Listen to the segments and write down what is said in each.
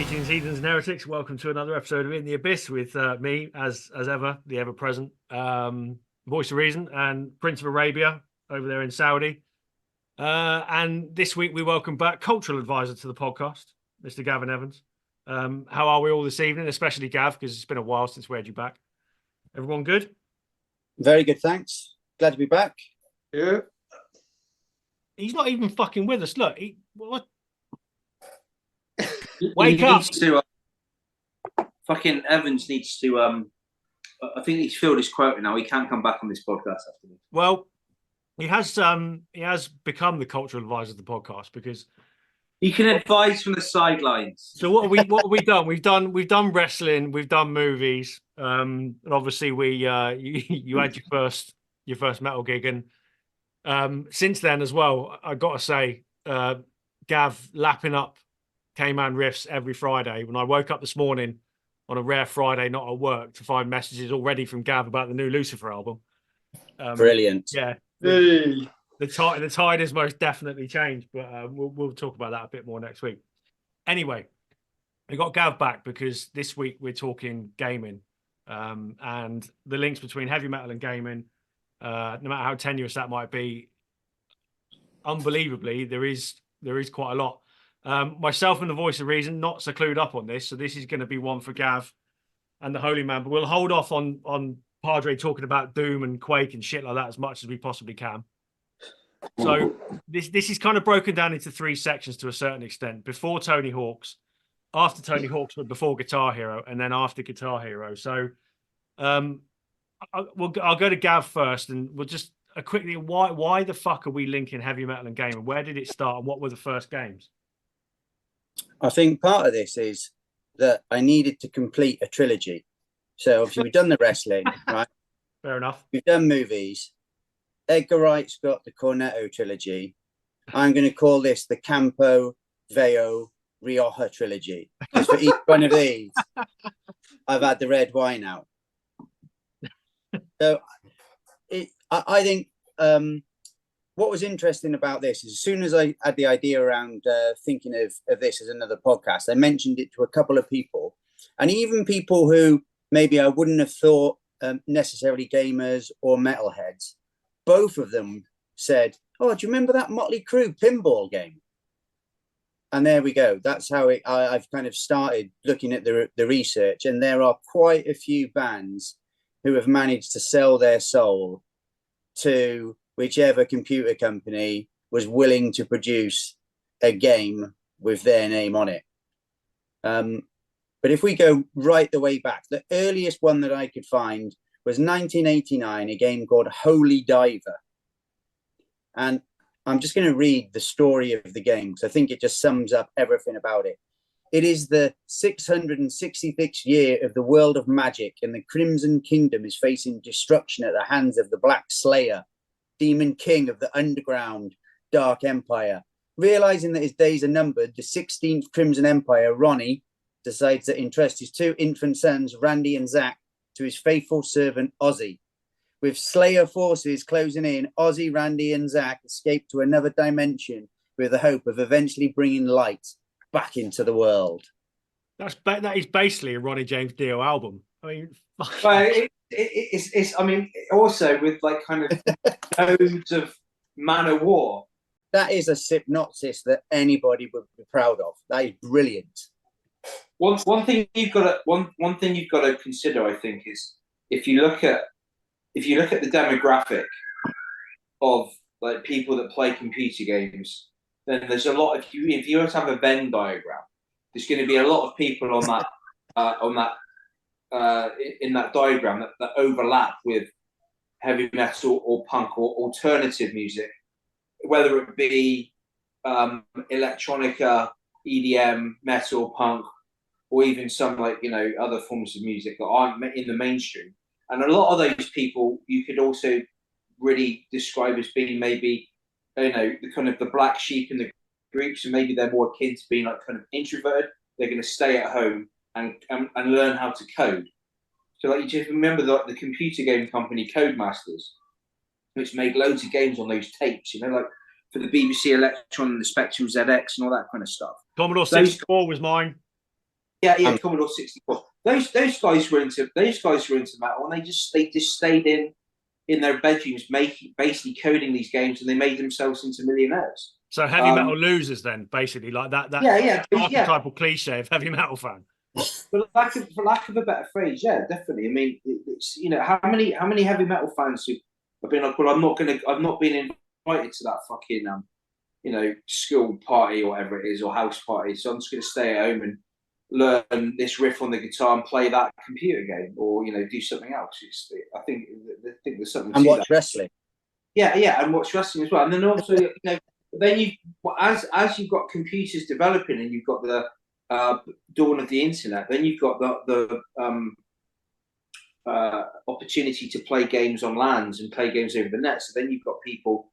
Greetings, heathens and heretics. Welcome to another episode of In the Abyss with me, as ever, the ever-present voice of reason and Prince of Arabia over there in Saudi. And this week we welcome back cultural advisor to the podcast, Mr. Gavin Evans. How are we all this evening, especially Gav, because it's been a while since we had you back. Everyone good? Very good, thanks. Glad to be back. Yeah. He's not even fucking with us. Look, what? Wake up! Fucking Evans needs to. I think he's filled his quota now. He can't come back on this podcast after this. Well, he has become the cultural advisor of the podcast because he can advise from the sidelines. So what have we done? We've done wrestling, we've done movies, and obviously you had your first metal gig, and since then as well, I got to say, Gav lapping up K-Man riffs every Friday. When I woke up this morning on a rare Friday, not at work, to find messages already from Gav about the new Lucifer album. Brilliant. Yeah. Hey. The tide has most definitely changed, but we'll talk about that a bit more next week. Anyway, we got Gav back because this week we're talking gaming, and the links between heavy metal and gaming, no matter how tenuous that might be, unbelievably there is quite a lot. Myself and the voice of reason, not so clued up on this, so this is going to be one for Gav and the Holy Man, but we'll hold off on Padre talking about Doom and Quake and shit like that as much as we possibly can. So this is kind of broken down into three sections to a certain extent: before Tony Hawk's, after Tony Hawk's, but before Guitar Hero, and then after Guitar Hero. So I'll go to Gav first, and we'll just quickly, why the fuck are we linking heavy metal and gaming? Where did it start, and what were the first games? I think part of this is that I needed to complete a trilogy. So obviously we've done the wrestling, right? Fair enough. We've done movies. Edgar Wright's got the Cornetto trilogy. I'm going to call this the Campo Veo Rioja trilogy. Because for each one of these, I've had the red wine out. So I think what was interesting about this is as soon as I had the idea around thinking of this as another podcast, I mentioned it to a couple of people, and even people who maybe I wouldn't have thought necessarily gamers or metalheads. Both of them said, "Oh, do you remember that Motley Crue pinball game?" And there we go. That's how I've kind of started looking at the research, and there are quite a few bands who have managed to sell their soul to whichever computer company was willing to produce a game with their name on it. But if we go right the way back, the earliest one that I could find was 1989, a game called Holy Diver. And I'm just going to read the story of the game because I think it just sums up everything about it. It is the 666th year of the world of magic, and the Crimson Kingdom is facing destruction at the hands of the Black Slayer, demon king of the underground Dark Empire. Realizing that his days are numbered, the 16th Crimson Empire, Ronnie, decides to entrust his two infant sons, Randy and Zach, to his faithful servant, Ozzy. With Slayer forces closing in, Ozzy, Randy and Zach escape to another dimension with the hope of eventually bringing light back into the world. That is basically a Ronnie James Dio album. I mean, it's I mean, also with like kind of loads of Man of War. That is a synopsis that anybody would be proud of. That is brilliant. One thing you've got to consider, I think, is if you look at the demographic of like people that play computer games, then there's a lot. If you were to have a Venn diagram, there's going to be a lot of people on that in that diagram that overlap with heavy metal or punk or alternative music, whether it be electronica, EDM, metal, punk, or even some other forms of music that aren't in the mainstream. And a lot of those people you could also really describe as being maybe the kind of the black sheep in the group. So maybe they're more akin to being like kind of introverted. They're going to stay at home and learn how to code. So like you just remember the computer game company Codemasters, which made loads of games on those tapes. Like for the BBC Electron and the Spectrum ZX and all that kind of stuff. Commodore 64 was mine. Yeah, Commodore 64. Those guys were into metal, and they just stayed in their bedrooms, basically coding these games, and they made themselves into millionaires. So heavy metal losers, then, basically, like that Yeah. archetypal cliche of heavy metal fan. For lack of a better phrase, yeah, definitely. I mean, it's, you know, how many heavy metal fans who have been like, well, I've not been invited to that fucking you know, school party or whatever it is, or house party, so I'm just going to stay at home and learn this riff on the guitar and play that computer game, or, you know, do something else. I think there's something. And to watch that. wrestling. Yeah, and watch wrestling as well. And then also, you know, then as you've got computers developing, and you've got the dawn of the internet, then you've got the opportunity to play games on LANs and play games over the net. So then you've got people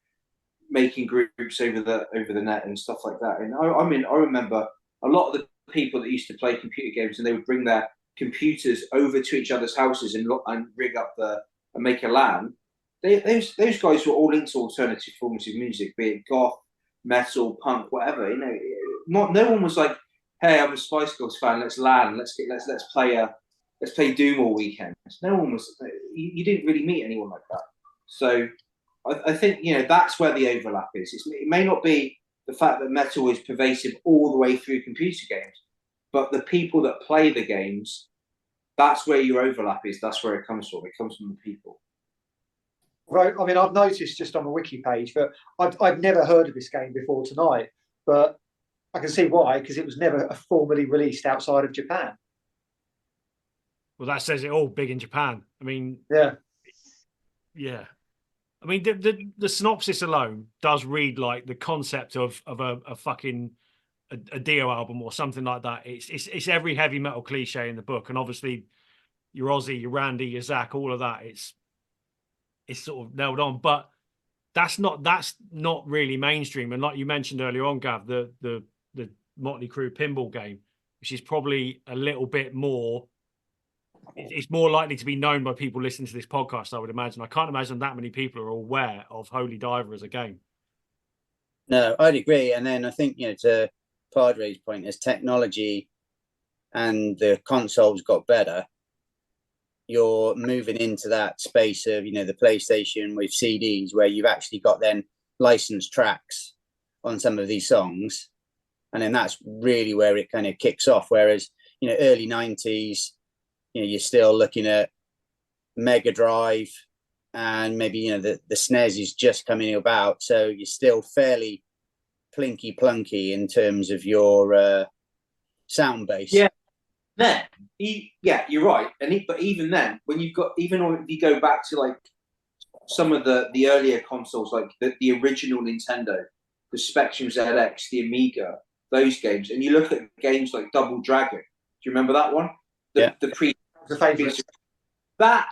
making groups over the net and stuff like that. And I mean, I remember a lot of the people that used to play computer games, and they would bring their computers over to each other's houses and rig up and make a LAN. Those guys were all into alternative forms of music, be it goth, metal, punk, whatever. You know, no one was like, "Hey, I'm a Spice Girls fan. Let's LAN. Let's play Doom all weekend." No one was. You didn't really meet anyone like that. So I think, you know, that's where the overlap is. It may not be the fact that metal is pervasive all the way through computer games, but the people that play the games, that's where your overlap is. That's where it comes from. It comes from the people. Right. I mean, I've noticed just on the wiki page that I've never heard of this game before tonight, but I can see why, because it was never formally released outside of Japan. Well, that says it all. Big in Japan. I mean, yeah. I mean, the synopsis alone does read like the concept of a fucking a Dio album or something like that. It's every heavy metal cliche in the book, and obviously your Ozzy, your Randy, your Zach, all of that. It's sort of nailed on, but that's not really mainstream. And like you mentioned earlier on, Gav, the Motley Crue pinball game, which is probably a little bit more. It's more likely to be known by people listening to this podcast, I would imagine. I can't imagine that many people are aware of Holy Diver as a game. No, I'd agree. And then I think, you know, to Padre's point, as technology and the consoles got better, you're moving into that space of, you know, the PlayStation with CDs, where you've actually got then licensed tracks on some of these songs. And then that's really where it kind of kicks off. Whereas, you know, early 90s, you know, you're still looking at Mega Drive, and maybe, you know, the SNES is just coming about. So you're still fairly plinky plunky in terms of your sound base. Yeah. Then, you're right. But even then, when you've got, even if you go back to like some of the earlier consoles, like the original Nintendo, the Spectrum ZX, the Amiga, those games, and you look at games like Double Dragon. Do you remember that one? The favorite. That,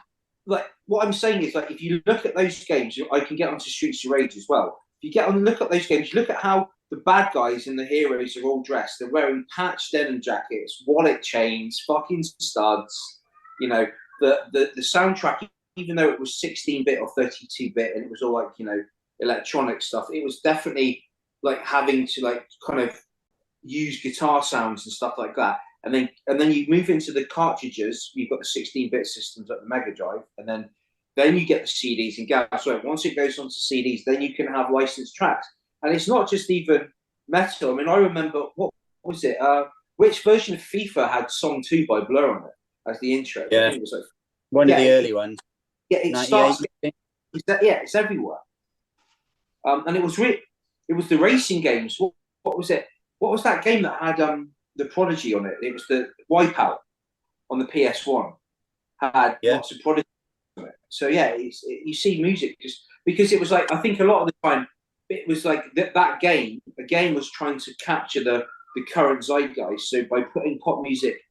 like, what I'm saying is, like, if you look at those games, I can get onto Streets of Rage as well. If you get on and look at those games, you look at how the bad guys and the heroes are all dressed. They're wearing patched denim jackets, wallet chains, fucking studs. You know, the soundtrack, even though it was 16-bit or 32-bit, and it was all like, you know, electronic stuff, it was definitely like having to like kind of use guitar sounds and stuff like that. And then you move into the cartridges. You've got the 16-bit systems like the Mega Drive, and then you get the CDs. And guess what? Once it goes onto CDs, then you can have licensed tracks. And it's not just even metal. I mean, I remember, what was it? Which version of FIFA had "Song 2" by Blur on it as the intro? Yeah, I think it was like one of the early ones. Yeah, it starts. It's everywhere. And it was the racing games. What was it? What was that game that had the Prodigy on it? It was the Wipeout on the PS1. Had lots of Prodigy on it. So yeah, you see music just because it was like, I think a lot of the time it was like that game. The game was trying to capture the current zeitgeist. So by putting pop music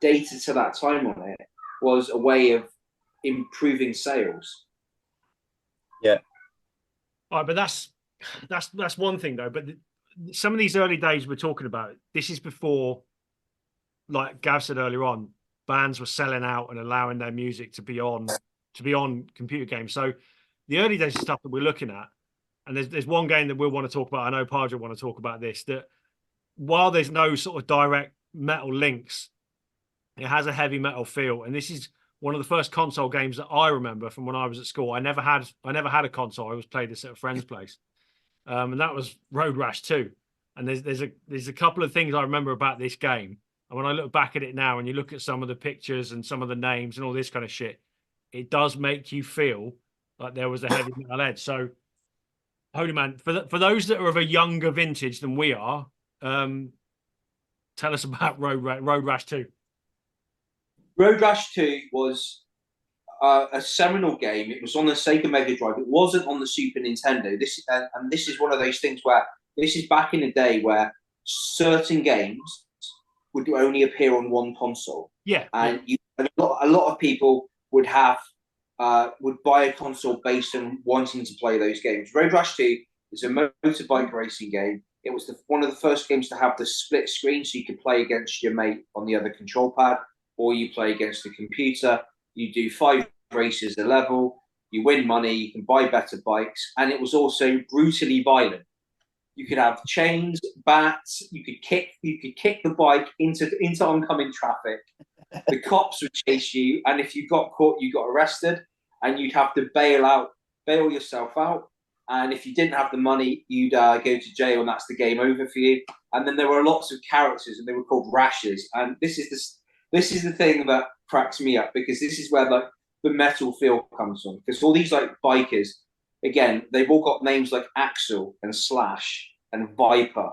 data to that time on it was a way of improving sales. Yeah. All right, but that's one thing though. But some of these early days we're talking about, this is before, like Gav said earlier on, bands were selling out and allowing their music to be on computer games. So the early days of stuff that we're looking at, and there's one game that we'll want to talk about. I know Padre want to talk about this, that while there's no sort of direct metal links It has a heavy metal feel, and this is one of the first console games that I remember from when I was at school. I never had a console. I always played this at a friend's place, and that was Road Rash 2. And there's a couple of things I remember about this game. And when I look back at it now, and you look at some of the pictures and some of the names and all this kind of shit, it does make you feel like there was a heavy metal edge. So, Holy Man, for those that are of a younger vintage than we are, tell us about Road Rash 2. Road Rash 2 was a seminal game. It was on the Sega Mega Drive. It wasn't on the Super Nintendo. And this is one of those things where this is back in the day where certain games would only appear on one console. Yeah. And a lot of people would buy a console based on wanting to play those games. Road Rash 2 is a motorbike racing game. It was one of the first games to have the split screen, so you could play against your mate on the other control pad, or you play against the computer. You do 5 races a level, you win money, you can buy better bikes, and it was also brutally violent. You could have chains, bats, you could kick the bike into oncoming traffic. The cops would chase you, and if you got caught, you got arrested, and you'd have to bail yourself out. And if you didn't have the money, you'd go to jail, and that's the game over for you. And then there were lots of characters, and they were called rashes. And this is the thing that cracks me up, because this is where the metal feel comes from. Because all these like bikers, again, they've all got names like Axel and Slash and Viper.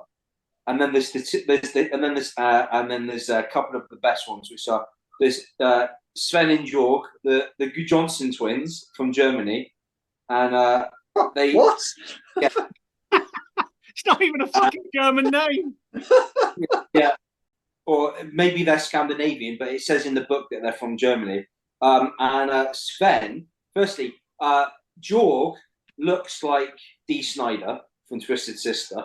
And then there's a couple of the best ones, which are there's Sven and Jörg, the Johnson twins from Germany, and they What? Yeah, It's not even a fucking German name. yeah, or maybe they're Scandinavian, but it says in the book that they're from Germany. And Sven, firstly, Jörg looks like Dee Snider from Twisted Sister,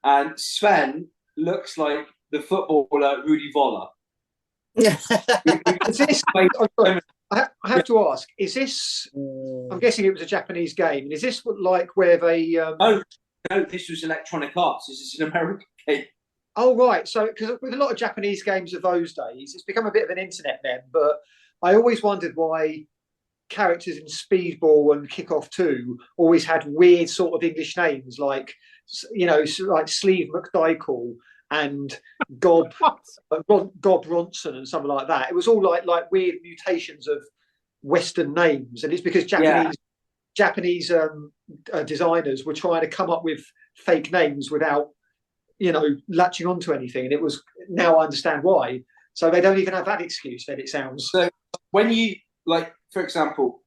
and Sven looks like the footballer Rudi Voller. Is this, I have to ask, is this, I'm guessing it was a Japanese game, and is this like where they... Oh, no, this was Electronic Arts. This is an American game. Oh, right. So, because with a lot of Japanese games of those days, it's become a bit of an internet meme, but I always wondered why characters in Speedball and Kickoff 2 always had weird sort of English names, like, you know, like Sleeve McDykel and Gob Ronson and something like that. It was all like weird mutations of Western names, and it's because Japanese designers were trying to come up with fake names without, you know, latching onto anything. And it was, now I understand why. So they don't even have that excuse, then, it sounds. So when you, like, for example,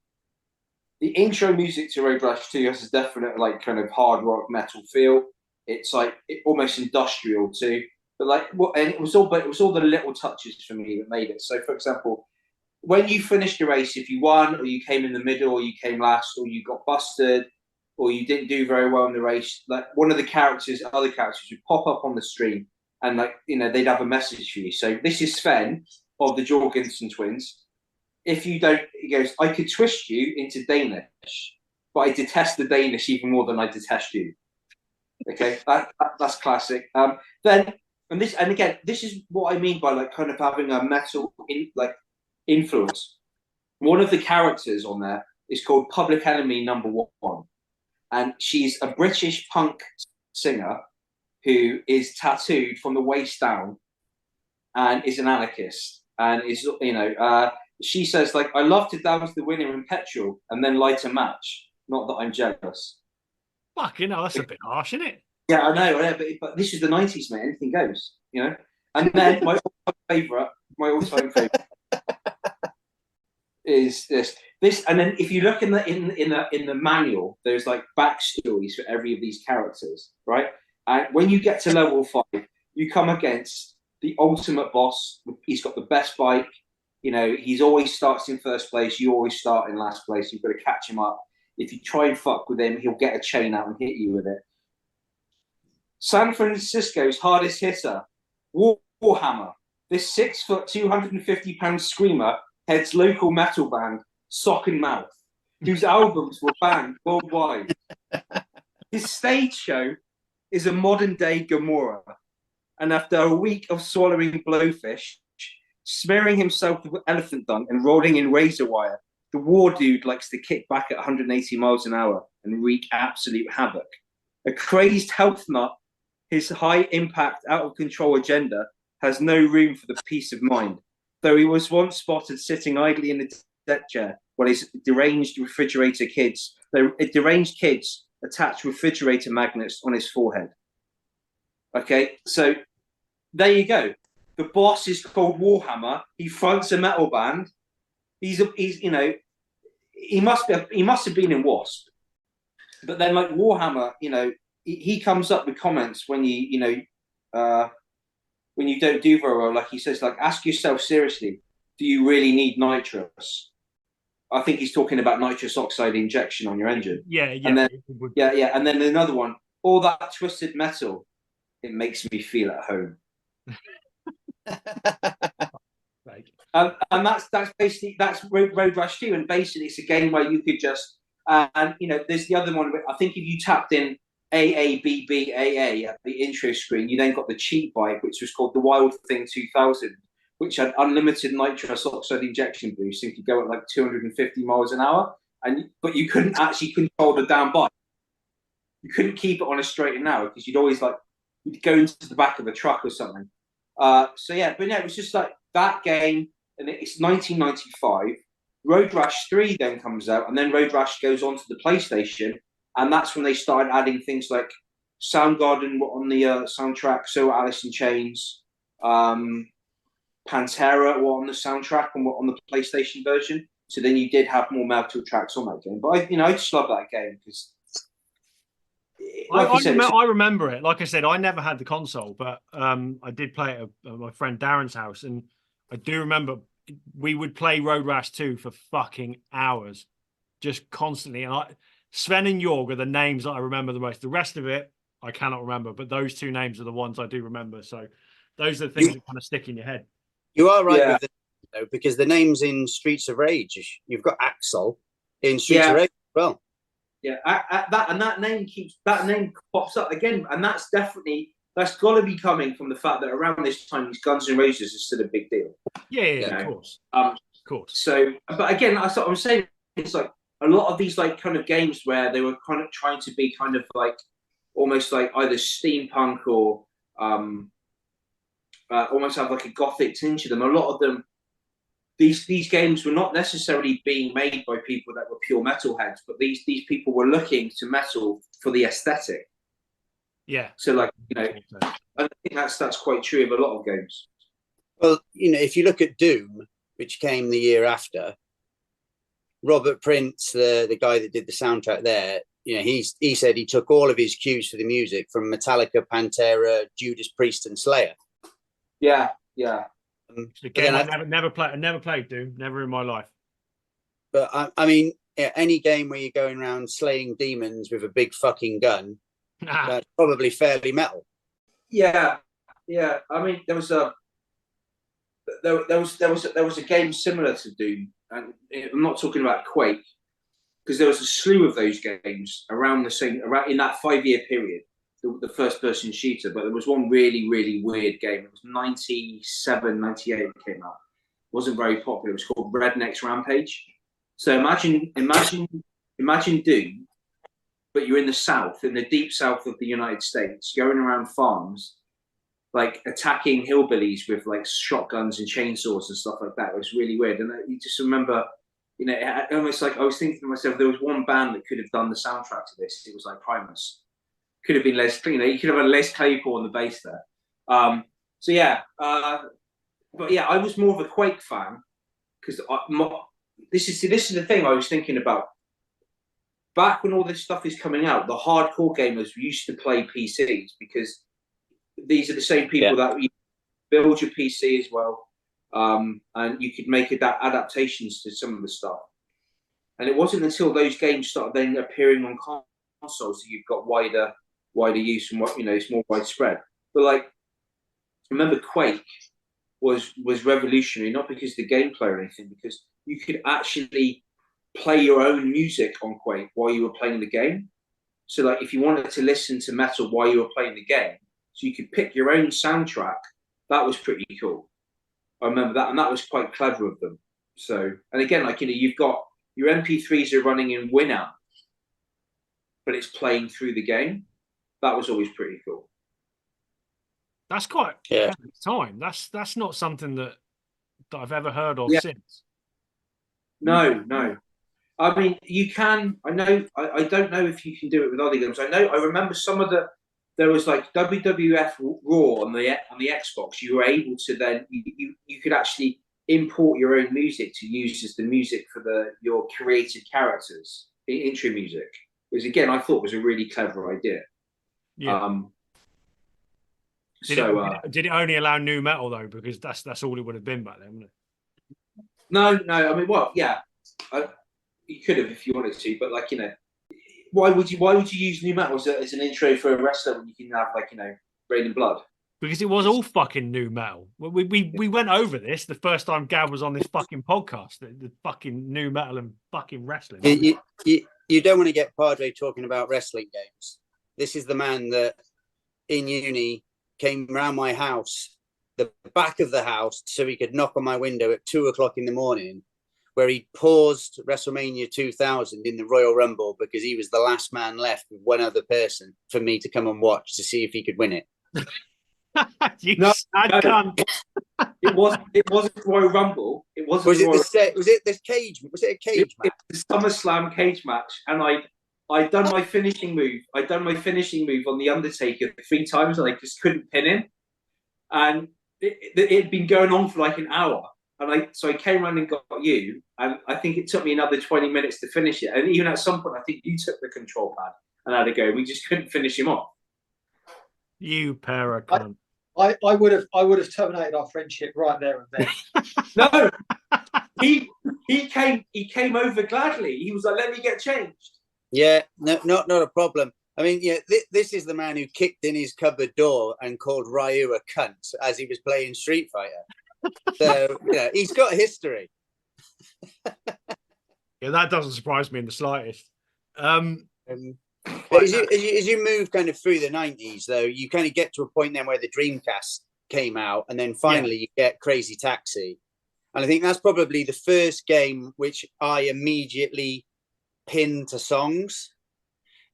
the intro music to Road Rash 2 has a definite, like, kind of hard rock metal feel. It's like almost industrial too, but like, and it was all the little touches for me that made it. So, for example, when you finished the race, if you won, or you came in the middle, or you came last, or you got busted, or you didn't do very well in the race, like one of the other characters would pop up on the stream, and like, you know, they'd have a message for you. So this is Sven of the Jorgensen twins. If you don't, he goes, I could twist you into Danish, but I detest the Danish even more than I detest you. Okay, that's classic. Then, and again, this is what I mean by like kind of having a metal influence. One of the characters on there is called Public Enemy #1, and she's a British punk singer who is tattooed from the waist down and is an anarchist, and is, you know, she says, like, I love to dance the winner in petrol and then light a match. Not that I'm jealous. Fucking hell, that's a bit harsh, isn't it? Yeah, I know, but this is the 90s, mate. Anything goes, you know. And then my all-time favorite is this. And then if you look in the manual, there's like backstories for every of these characters, right? And when you get to level 5, you come against the ultimate boss. He's got the best bike. You know, he's always starts in first place. You always start in last place. You've got to catch him up. If you try and fuck with him, he'll get a chain out and hit you with it. San Francisco's hardest hitter, Warhammer. This 6 foot, 250 pound screamer heads local metal band Sock and Mouth, whose albums were banned worldwide. His stage show is a modern day Gomorrah. And after a week of swallowing blowfish, smearing himself with elephant dung and rolling in razor wire. The war dude likes to kick back at 180 miles an hour and wreak absolute havoc. A crazed health nut, his high-impact, out-of-control agenda has no room for the peace of mind, though he was once spotted sitting idly in the deck chair while his deranged kids attached refrigerator magnets on his forehead. Okay, so there you go. The boss is called Warhammer. He fronts a metal band. He must have been in Wasp. But then, like Warhammer, he comes up with comments when you don't do very well. Like he says, like, ask yourself seriously, do you really need nitrous? I think he's talking about nitrous oxide injection on your engine. Yeah. And then, and then another one, all that twisted metal, it makes me feel at home. And that's basically Road Rash 2, and basically it's a game where you could just there's the other one. I think if you tapped in AABBAA at the intro screen, you then got the cheat bike, which was called the Wild Thing 2000, which had unlimited nitrous oxide injection boost, so you could go at like 250 miles an hour, but you couldn't actually control the damn bike. You couldn't keep it on a straight and narrow because you'd always you'd go into the back of a truck or something. It was just like that game, and it's 1995. Road Rash 3 then comes out, and then Road Rash goes on to the PlayStation, and that's when they started adding things like Soundgarden on the soundtrack, so Alice in Chains, Pantera were on the soundtrack and were on the PlayStation version. So then you did have more metal tracks on that game. But I just love that game because, I remember it. Like I said, I never had the console, but I did play it at my friend Darren's house, and I do remember we would play Road Rash 2 for fucking hours, just constantly. And Sven and Jorg are the names that I remember the most. The rest of it, I cannot remember, but those two names are the ones I do remember. So those are the things that kind of stick in your head. You are right with though, because the names in Streets of Rage, you've got Axel in Streets of Rage as well. Yeah, that name pops up again, and that's got to be coming from the fact that around this time, these Guns N' Roses is still a big deal. Yeah, of course. Of course. So, but again, I'm saying it's like a lot of these like kind of games where they were kind of trying to be kind of like almost like either steampunk or almost have like a gothic tinge to them. A lot of them, these games were not necessarily being made by people that were pure metalheads, but these people were looking to metal for the aesthetic. Yeah. So I think that's quite true of a lot of games. Well, if you look at Doom, which came the year after, Robert Prince, the guy that did the soundtrack there, he said he took all of his cues for the music from Metallica, Pantera, Judas Priest, and Slayer. Yeah. Again, I never played Doom, never in my life. But I mean, any game where you're going around slaying demons with a big fucking gun, that's probably fairly metal. Yeah. I mean, there was a game similar to Doom, and I'm not talking about Quake, because there was a slew of those games around in that 5-year period. The first person shooter, but there was one really, really weird game. It was 97, 98 it came out. It wasn't very popular. It was called Rednex Rampage. So imagine Doom, but you're in the South, in the deep South of the United States, going around farms, like attacking hillbillies with like shotguns and chainsaws and stuff like that. It was really weird. And you just remember, almost like I was thinking to myself, there was one band that could have done the soundtrack to this. It was like Primus. Could have been Les, you could have had Les Claypool on the bass there. But yeah, I was more of a Quake fan because this is the thing I was thinking about. Back when all this stuff is coming out, the hardcore gamers used to play PCs because these are the same people that you build your PC as well, and you could make adaptations to some of the stuff. And it wasn't until those games started then appearing on consoles that you've got wider use and it's more widespread. But like, remember Quake was revolutionary, not because of the gameplay or anything, because you could actually play your own music on Quake while you were playing the game. So like, if you wanted to listen to metal while you were playing the game, so you could pick your own soundtrack. That was pretty cool. I remember that, and that was quite clever of them. So, and again, like, you've got your MP3s are running in Winamp, but it's playing through the game. That was always pretty cool. That's quite Yeah. ahead of its time. That's not something that I've ever heard of Yeah. since. No. I mean, you can. I know. I don't know if you can do it with other games. I remember some of the. There was like WWF Raw on the Xbox. You were able to then you could actually import your own music to use as the music for your created characters, intro music. Which again, I thought was a really clever idea. Yeah. Did it only allow new metal though? Because that's all it would have been back then, wouldn't it? No. I mean, well, yeah, you could have if you wanted to, but like, why would you use new metal as an intro for a wrestler when you can have, like, Rain and Blood? Because it was all fucking new metal. We went over this the first time Gav was on this fucking podcast. The fucking new metal and fucking wrestling. You don't want to get Padre talking about wrestling games. This is the man that in uni came round my house, the back of the house, so he could knock on my window at 2:00 in the morning, where he paused WrestleMania 2000 in the Royal Rumble because he was the last man left with one other person for me to come and watch to see if he could win it. You sad cunt. It wasn't Royal Rumble. It wasn't. Was it Royal, this cage? Was it a cage match? It was the SummerSlam cage match, and I'd done my finishing move. I'd done my finishing move on the Undertaker 3 times, and I just couldn't pin him. And it had been going on for like an hour. And so I came around and got you, and I think it took me another 20 minutes to finish it. And even at some point, I think you took the control pad and had a go. We just couldn't finish him off. You pair of cunt. I would have terminated our friendship right there and then. No, he came over gladly. He was like, "Let me get changed." Yeah, no, not a problem. I mean, yeah, this is the man who kicked in his cupboard door and called Ryu a cunt as he was playing Street Fighter. So, he's got history. Yeah, that doesn't surprise me in the slightest. But as you move kind of through the 90s, though, you kind of get to a point then where the Dreamcast came out, and then finally you get Crazy Taxi. And I think that's probably the first game which I immediately pinned to songs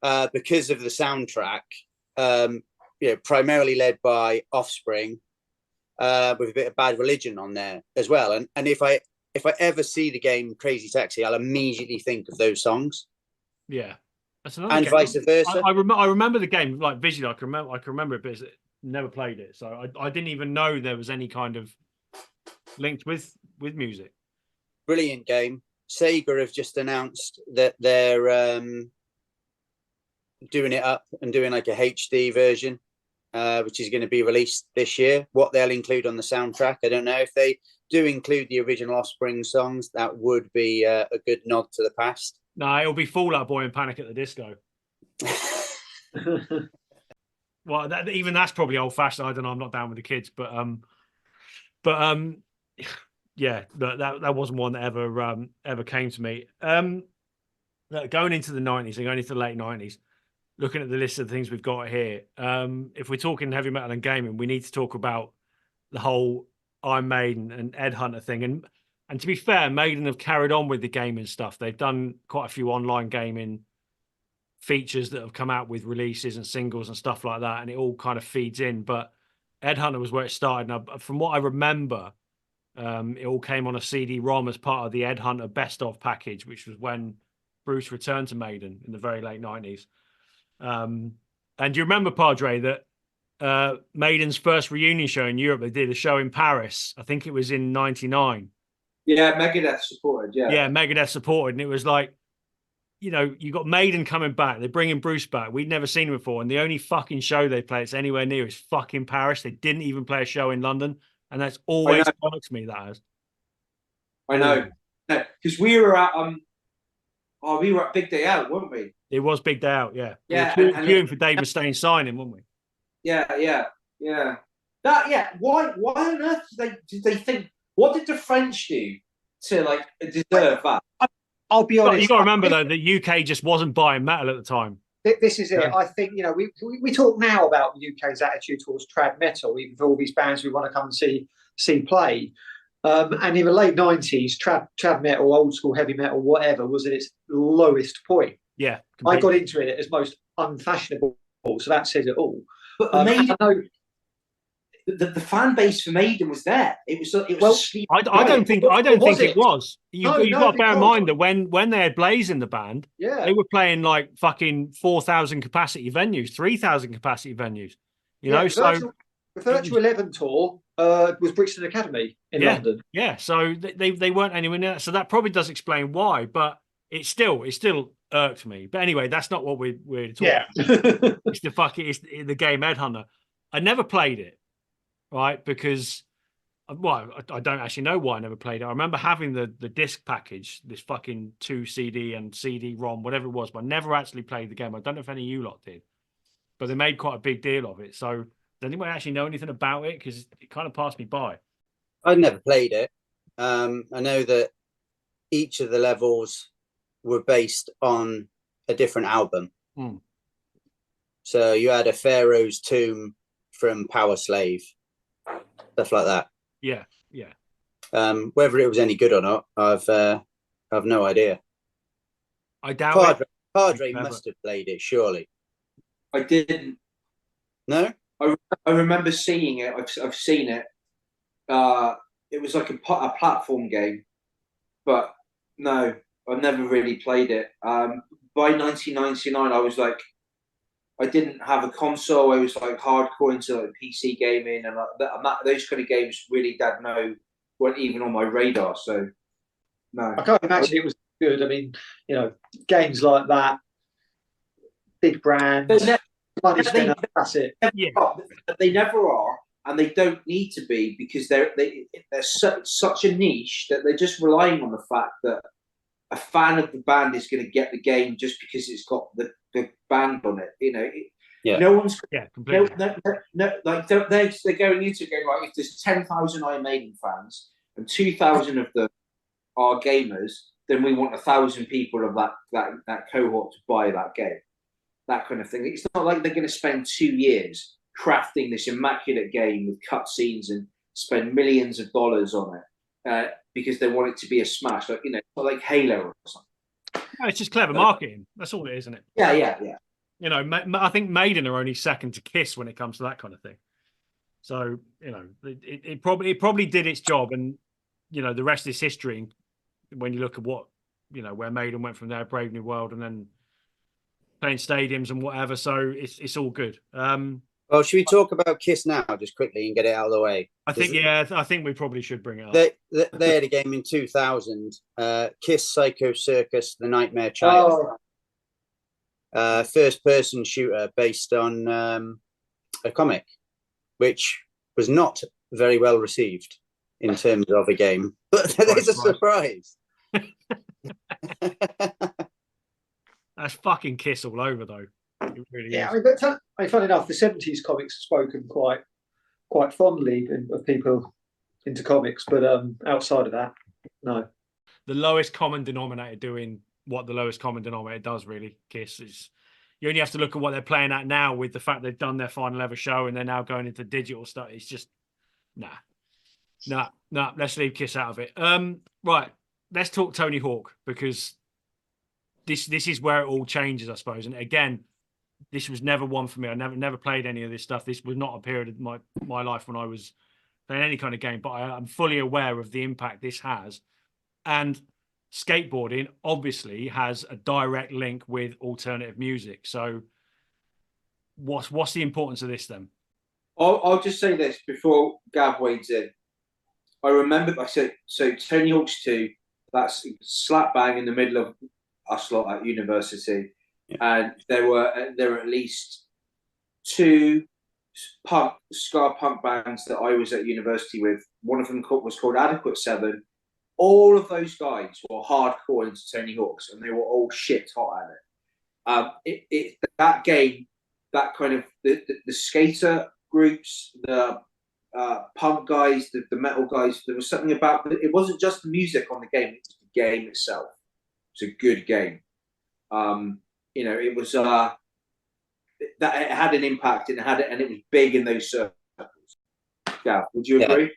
because of the soundtrack, primarily led by Offspring, with a bit of Bad Religion on there as well. And if I ever see the game Crazy Taxi, I'll immediately think of those songs. Yeah. That's another and game. vice versa. I remember the game like visually. I can remember it, but never played it, so I didn't even know there was any kind of linked with music. Brilliant game. Sega have just announced that they're doing it up and doing like a HD version, which is going to be released this year. What they'll include on the soundtrack, I don't know. If they do include the original Offspring songs, that would be a good nod to the past. No, it'll be Fall Out Boy and Panic at the Disco. Well, even that's probably old fashioned. I don't know. I'm not down with the kids, but yeah, that wasn't one that ever came to me. Going into the 90s and going into the late 90s, looking at the list of things we've got here, if we're talking heavy metal and gaming, we need to talk about the whole Iron Maiden and Ed Hunter thing. And to be fair, Maiden have carried on with the gaming stuff. They've done quite a few online gaming features that have come out with releases and singles and stuff like that, and it all kind of feeds in. But Ed Hunter was where it started. Now, from what I remember, it all came on a CD-ROM as part of the Ed Hunter Best Of package, which was when Bruce returned to Maiden in the very late 90s. And do you remember, Padre, that Maiden's first reunion show in Europe, they did a show in Paris. I think it was in 99. Yeah, Megadeth supported, Yeah, Megadeth supported. And it was like, you got Maiden coming back. They're bringing Bruce back. We'd never seen him before. And the only fucking show they play that's anywhere near is fucking Paris. They didn't even play a show in London. And that's always bollocks me, that has. I know. Because we were at Big Day Out, weren't we? It was Big Day Out, yeah. Yeah. We were queuing for Dave Mustaine signing, weren't we? Yeah. Why on earth did they think? What did the French do to deserve that? I'll be honest. You got to remember though, the UK just wasn't buying metal at the time. This is it. I think we talk now about the UK's attitude towards trad metal, even for all these bands we want to come and see play. And in the late 90s, trad metal, old school heavy metal, whatever, was at its lowest point. Yeah, I got completely. into it as most unfashionable, so that says it all. But I know, the fan base for Maiden was there. It was Well, a sleep. I don't think was it it? was. No, You've got to bear in because- mind that when they had Blaze in the band, yeah, they were playing like fucking 4,000 capacity venues, 3,000 capacity venues. You know, so the Virtue 11 tour was Brixton Academy in Yeah. London. yeah, so they weren't anywhere near that. So that probably does explain why, but it still irked me. But anyway, that's not what we're talking about. It's the game Headhunter. I never played it, right? Because I don't actually know why I never played it. I remember having the disc package, this fucking 2 CD and CD-ROM, whatever it was, but I never actually played the game. I don't know if any of you lot did, but they made quite a big deal of it. So does anyone actually know anything about it? Because it kind of passed me by. I'd never played it. I know that each of the levels were based on a different album. Hmm. So you had a Pharaoh's Tomb from Power Slave, stuff like that. Yeah. Whether it was any good or not, I've no idea. I doubt it. Padre Never. must have played it, surely. I didn't. No? I remember seeing it. I've seen it. It was like a platform game, but no, I've never really played it. By 1999, I was like, I didn't have a console. I was like hardcore into like PC gaming, and those kind of games really, Dad, weren't even on my radar. So no, I can't imagine it was good. I mean, games like that, big brands, money spinner, that's it. Yeah. They never are, and they don't need to be, because they're such a niche that they're just relying on the fact that a fan of the band is going to get the game just because it's got the band on it. Yeah. No one's Completely. no, like they're going into a game, right? If there's 10,000 Iron Maiden fans and 2,000 of them are gamers, then we want 1,000 people of that cohort to buy that game. That kind of thing. It's not like they're going to spend 2 years crafting this immaculate game with cutscenes and spend millions of dollars on it because they want it to be a smash. Like, not like Halo or something. No, it's just clever marketing. That's all it is, isn't it? Yeah. I think Maiden are only second to Kiss when it comes to that kind of thing. So, it probably did its job, and the rest is history. When you look at what where Maiden went from there, Brave New World, and then playing stadiums and whatever. So it's all good. Well, should we talk about Kiss now, just quickly, and get it out of the way? I think we probably should bring it up. They had a game in 2000, Kiss Psycho Circus, The Nightmare Child. First-person shooter based on a comic, which was not very well received in terms of a game. But there's a surprise. That's fucking Kiss all over, though. It really Yeah, is. I mean, funny enough, the 70s comics have spoken quite fondly of people into comics, but outside of that, no. The lowest common denominator doing what the lowest common denominator does, really, Kiss, is you only have to look at what they're playing at now, with the fact they've done their final ever show and they're now going into digital stuff. It's just nah. Let's leave Kiss out of it. Right, let's talk Tony Hawk, because this is where it all changes, I suppose. And again, this was never one for me. I never played any of this stuff. This was not a period of my life when I was playing any kind of game, but I'm fully aware of the impact this has. And skateboarding obviously has a direct link with alternative music. So what's the importance of this then? I'll just say this before Gav wades in. I remember, so Tony Hawk's 2, that's slap bang in the middle of us lot at university. Yeah. And there were at least 2 ska punk bands that I was at university with. One of them was called Adequate 7. All of those guys were hardcore into Tony Hawk's, and they were all shit hot at it. That game, that kind of the skater groups, the punk guys, the metal guys. There was something about it. Wasn't just the music on the game; it was the game itself. It's a good game. It was that it had an impact, and it was big in those circles. Yeah, would you agree?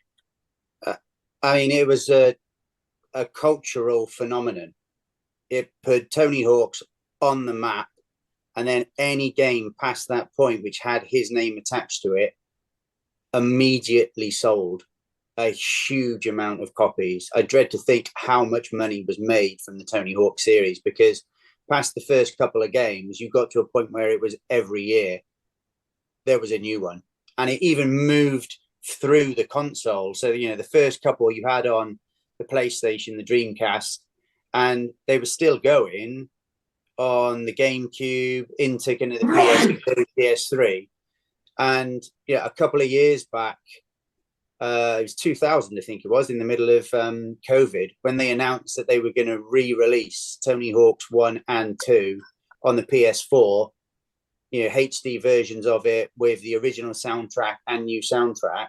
I mean, it was a cultural phenomenon. It put Tony Hawk's on the map, and then any game past that point which had his name attached to it immediately sold a huge amount of copies. I dread to think how much money was made from the Tony Hawk series, because past the first couple of games, you got to a point where it was every year there was a new one, and it even moved through the console. So, you know, the first couple you had on the PlayStation, the Dreamcast, and they were still going on the GameCube into kind of the PS2, PS3. And yeah, a couple of years back, it was 2000, I think it was, in the middle of COVID, when they announced that they were going to re-release Tony Hawk's 1 and 2 on the PS4, you know, HD versions of it with the original soundtrack and new soundtrack.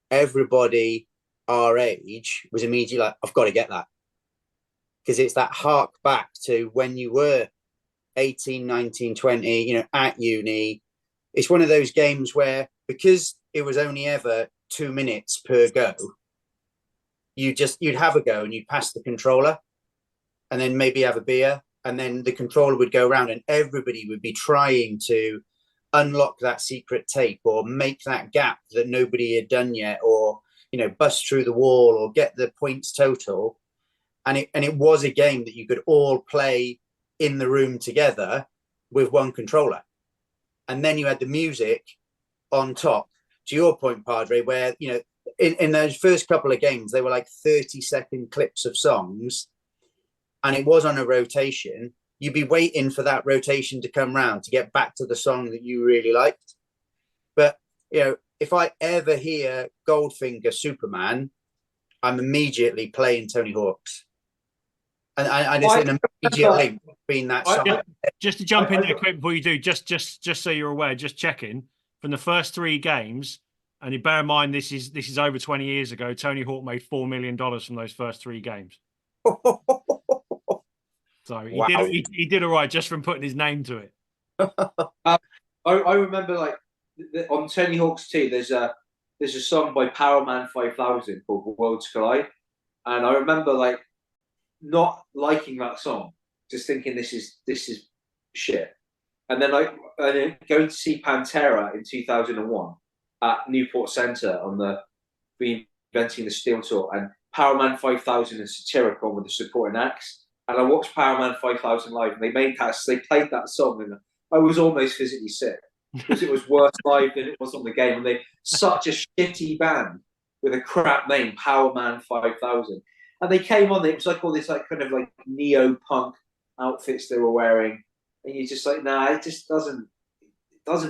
Everybody our age was immediately like, I've got to get that. Because it's that hark back to when you were 18, 19, 20, you know, at uni. It's one of those games where, because it was only ever 2 minutes per go, you'd have a go and you'd pass the controller and then maybe have a beer, and then the controller would go around and everybody would be trying to unlock that secret tape or make that gap that nobody had done yet, or, you know, bust through the wall or get the points total. And it was a game that you could all play in the room together with one controller. And then you had the music on top, to your point, Padre, where, you know, in those first couple of games, they were like 30-second clips of songs, and it was on a rotation. You'd be waiting for that rotation to come round to get back to the song that you really liked. But, you know, if I ever hear Goldfinger Superman, I'm immediately playing Tony Hawk's. And it's an immediate link between that song. Just to jump in there quick before you do, just so you're aware, just checking, from the first 3 games, and you bear in mind this is over 20 years ago, Tony Hawk made $4 million from those first 3 games. So he did all right just from putting his name to it. I remember, like, on Tony Hawk's 2, there's a song by Powerman 5000 called Worlds Collide, and I remember, like, not liking that song, just thinking this is shit. And then going to see Pantera in 2001 at Newport Centre on the Reinventing the Steel tour, and Powerman 5000 and Satyricon with the supporting acts. And I watched Powerman 5000 live, and they played that song, and I was almost physically sick because it was worse live than it was on the game. And they such a shitty band with a crap name, Powerman 5000. And they came on, it was like all this like kind of like neo-punk outfits they were wearing. And you're just like, nah, it just doesn't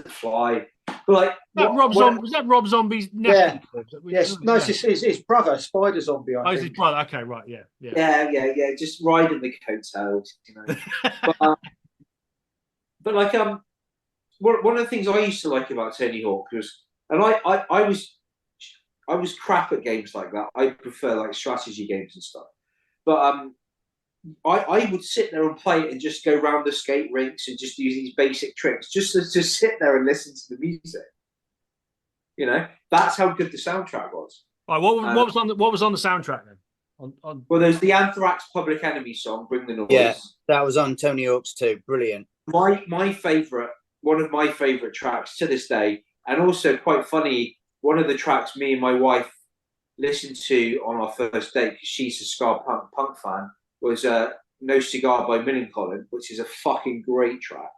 fly. But like, was that Rob Zombie's nephew? Yeah. Yes. No, it's his brother, Spider Zombie, I think. His brother. Okay, right, yeah. Yeah. Just riding the coattails, you know. but like, one of the things I used to like about Tony Hawk was, and I was crap at games like that. I prefer like strategy games and stuff. But I would sit there and play it and just go around the skate rinks and just use these basic tricks, just to sit there and listen to the music. You know, that's how good the soundtrack was. All right, what was on the soundtrack then? Well, there's the Anthrax Public Enemy song, "Bring the Noise." Yeah, that was on Tony Hawk's too. Brilliant. My favorite, one of my favorite tracks to this day, and also quite funny. One of the tracks me and my wife listened to on our first date, because she's a ska punk fan, was No Cigar by Millencolin, which is a fucking great track.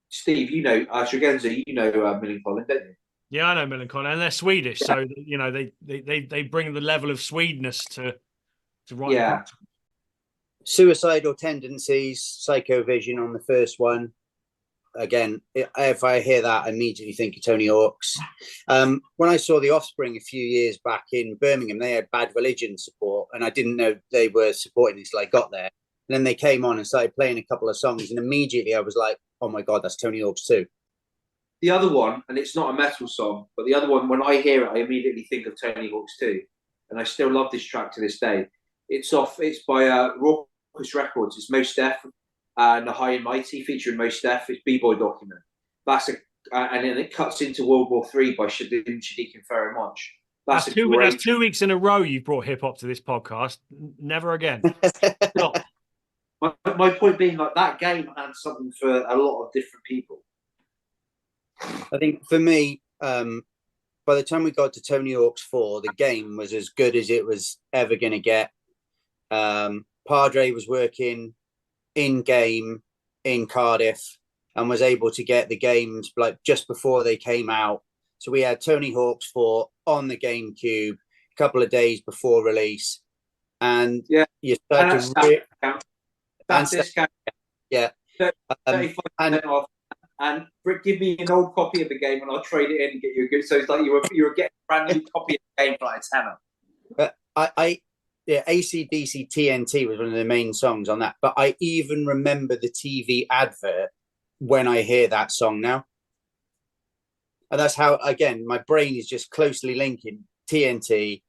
Steve, you know, Tregenza, you know Millencolin, don't you? Yeah, I know Millencolin, and they're Swedish, so you know they bring the level of Swedenness to write. Yeah. Suicidal Tendencies, Psycho Vision on the first one. Again, if I hear that, I immediately think of Tony Hawk's. When I saw The Offspring a few years back in Birmingham, they had Bad Religion support, and I didn't know they were supporting until I got there. And then they came on and started playing a couple of songs, and immediately I was like, oh my God, that's Tony Hawk's too. The other one, and it's not a metal song, but the other one, when I hear it, I immediately think of Tony Hawk's too. And I still love this track to this day. It's by Raucous Records. It's Mos Def and The High and Mighty featuring Mos Def. It's B-Boy Document. And then it cuts into World War III by Shadiq and Ferry March. That's That's a great. that's 2 weeks in a row you've brought hip hop to this podcast. Never again. Stop. My point being, like, that game had something for a lot of different people. I think for me, by the time we got to Tony Hawk's 4, the game was as good as it was ever going to get. Padre was working in game in Cardiff and was able to get the games like just before they came out. So we had Tony Hawk's 4 on the GameCube a couple of days before release, and Yeah. you start And to that's discount. yeah, 35% and off. And give me an old copy of the game, and I'll trade it in and get you a good. So it's like you were getting a brand new copy of the game for like a tenner. But AC/DC TNT was one of the main songs on that. But I even remember the TV advert when I hear that song now. And that's how, again, my brain is just closely linking TNT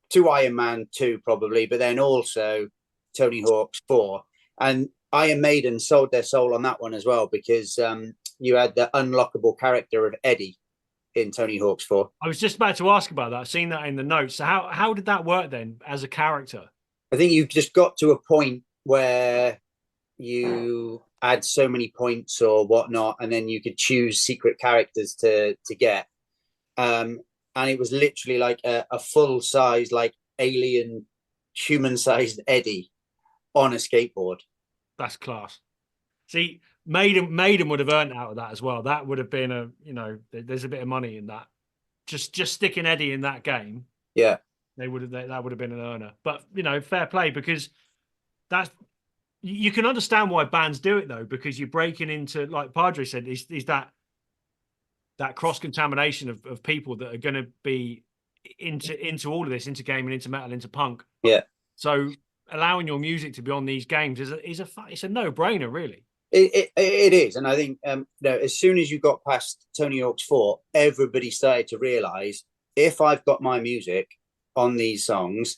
to Iron Man 2, probably, but then also Tony Hawk's 4. And Iron Maiden sold their soul on that one as well, because you had the unlockable character of Eddie in Tony Hawk's 4. I was just about to ask about that. I've seen that in the notes. So how did that work then as a character? I think you've just got to a point where you add so many points or whatnot, and then you could choose secret characters to get. And it was literally like a full size, like alien, human sized Eddie on a skateboard. That's class. See, Maiden would have earned out of that as well. That would have been there's a bit of money in that. Just sticking Eddie in that game. Yeah. That would have been an earner. But fair play, because that's, you can understand why bands do it though, because you're breaking into, like Padre said, is that cross contamination of people that are going to be into all of this, into gaming, into metal, into punk. Yeah. So allowing your music to be on these games it's a no brainer, really. It is, and I think as soon as you got past Tony Hawk's 4, everybody started to realize, if I've got my music on these songs,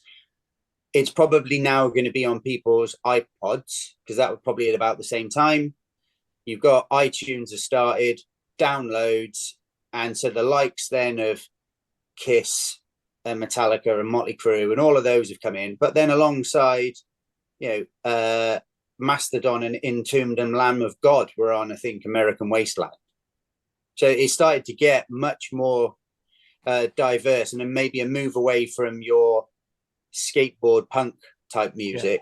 it's probably now going to be on people's iPods, because that was probably at about the same time. You've got iTunes has started, downloads, and so the likes then of Kiss and Metallica and Motley Crue and all of those have come in. But then alongside, Mastodon and Entombed and Lamb of God were on, I think, American Wasteland. So it started to get much more diverse, and then maybe a move away from your skateboard punk type music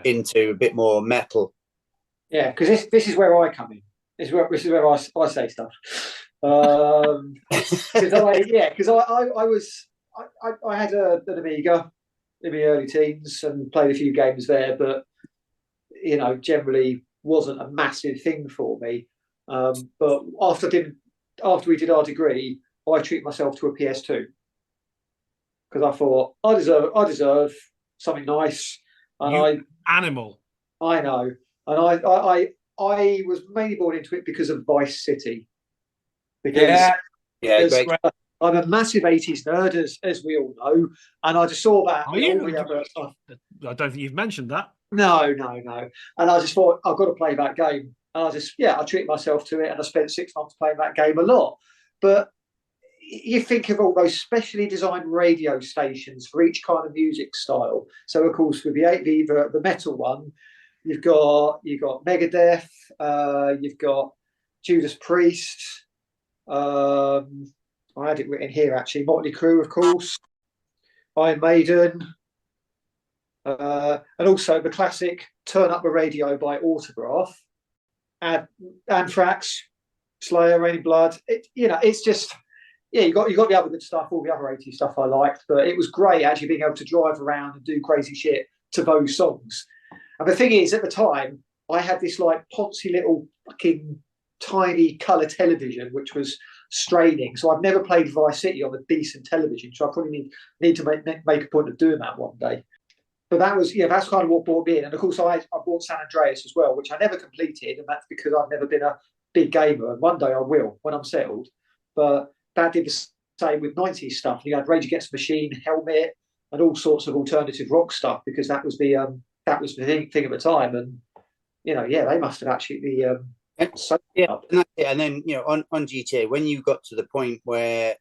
into a bit more metal. Yeah, because this is where I come in. This is where I say stuff. Because I had an Amiga in my early teens and played a few games there, but generally wasn't a massive thing for me. But after we did our degree, I treated myself to a PS2 because I thought I deserve something nice. And animal. I know, and I was mainly born into it because of Vice City. Because great. I'm a massive 80s nerd, as we all know, and I just saw that. Are you? I don't think you've mentioned that. No. And I just thought, I've got to play that game. And I treated myself to it, and I spent 6 months playing that game a lot. But you think of all those specially designed radio stations for each kind of music style. So, of course, with the metal one, you've got Megadeth, you've got Judas Priest. I had it written here actually. Motley Crue, of course, Iron Maiden, and also the classic "Turn Up the Radio" by Autograph, Anthrax, Slayer, Raining Blood. It's just you got the other good stuff, all the other 80s stuff I liked, but it was great actually being able to drive around and do crazy shit to those songs. And the thing is, at the time, I had this like poncy little fucking tiny colour television, which was straining. So I've never played Vice City on a decent television. So I probably need to make a point of doing that one day. But that was, that's kind of what brought me in. And of course, I bought San Andreas as well, which I never completed. And that's because I've never been a big gamer. And one day I will when I'm settled. But that did the same with 90s stuff. You had Rage Against the Machine, Helmet, and all sorts of alternative rock stuff, because that was the thing at the time. And, they must have actually and then on GTA, when you got to the point where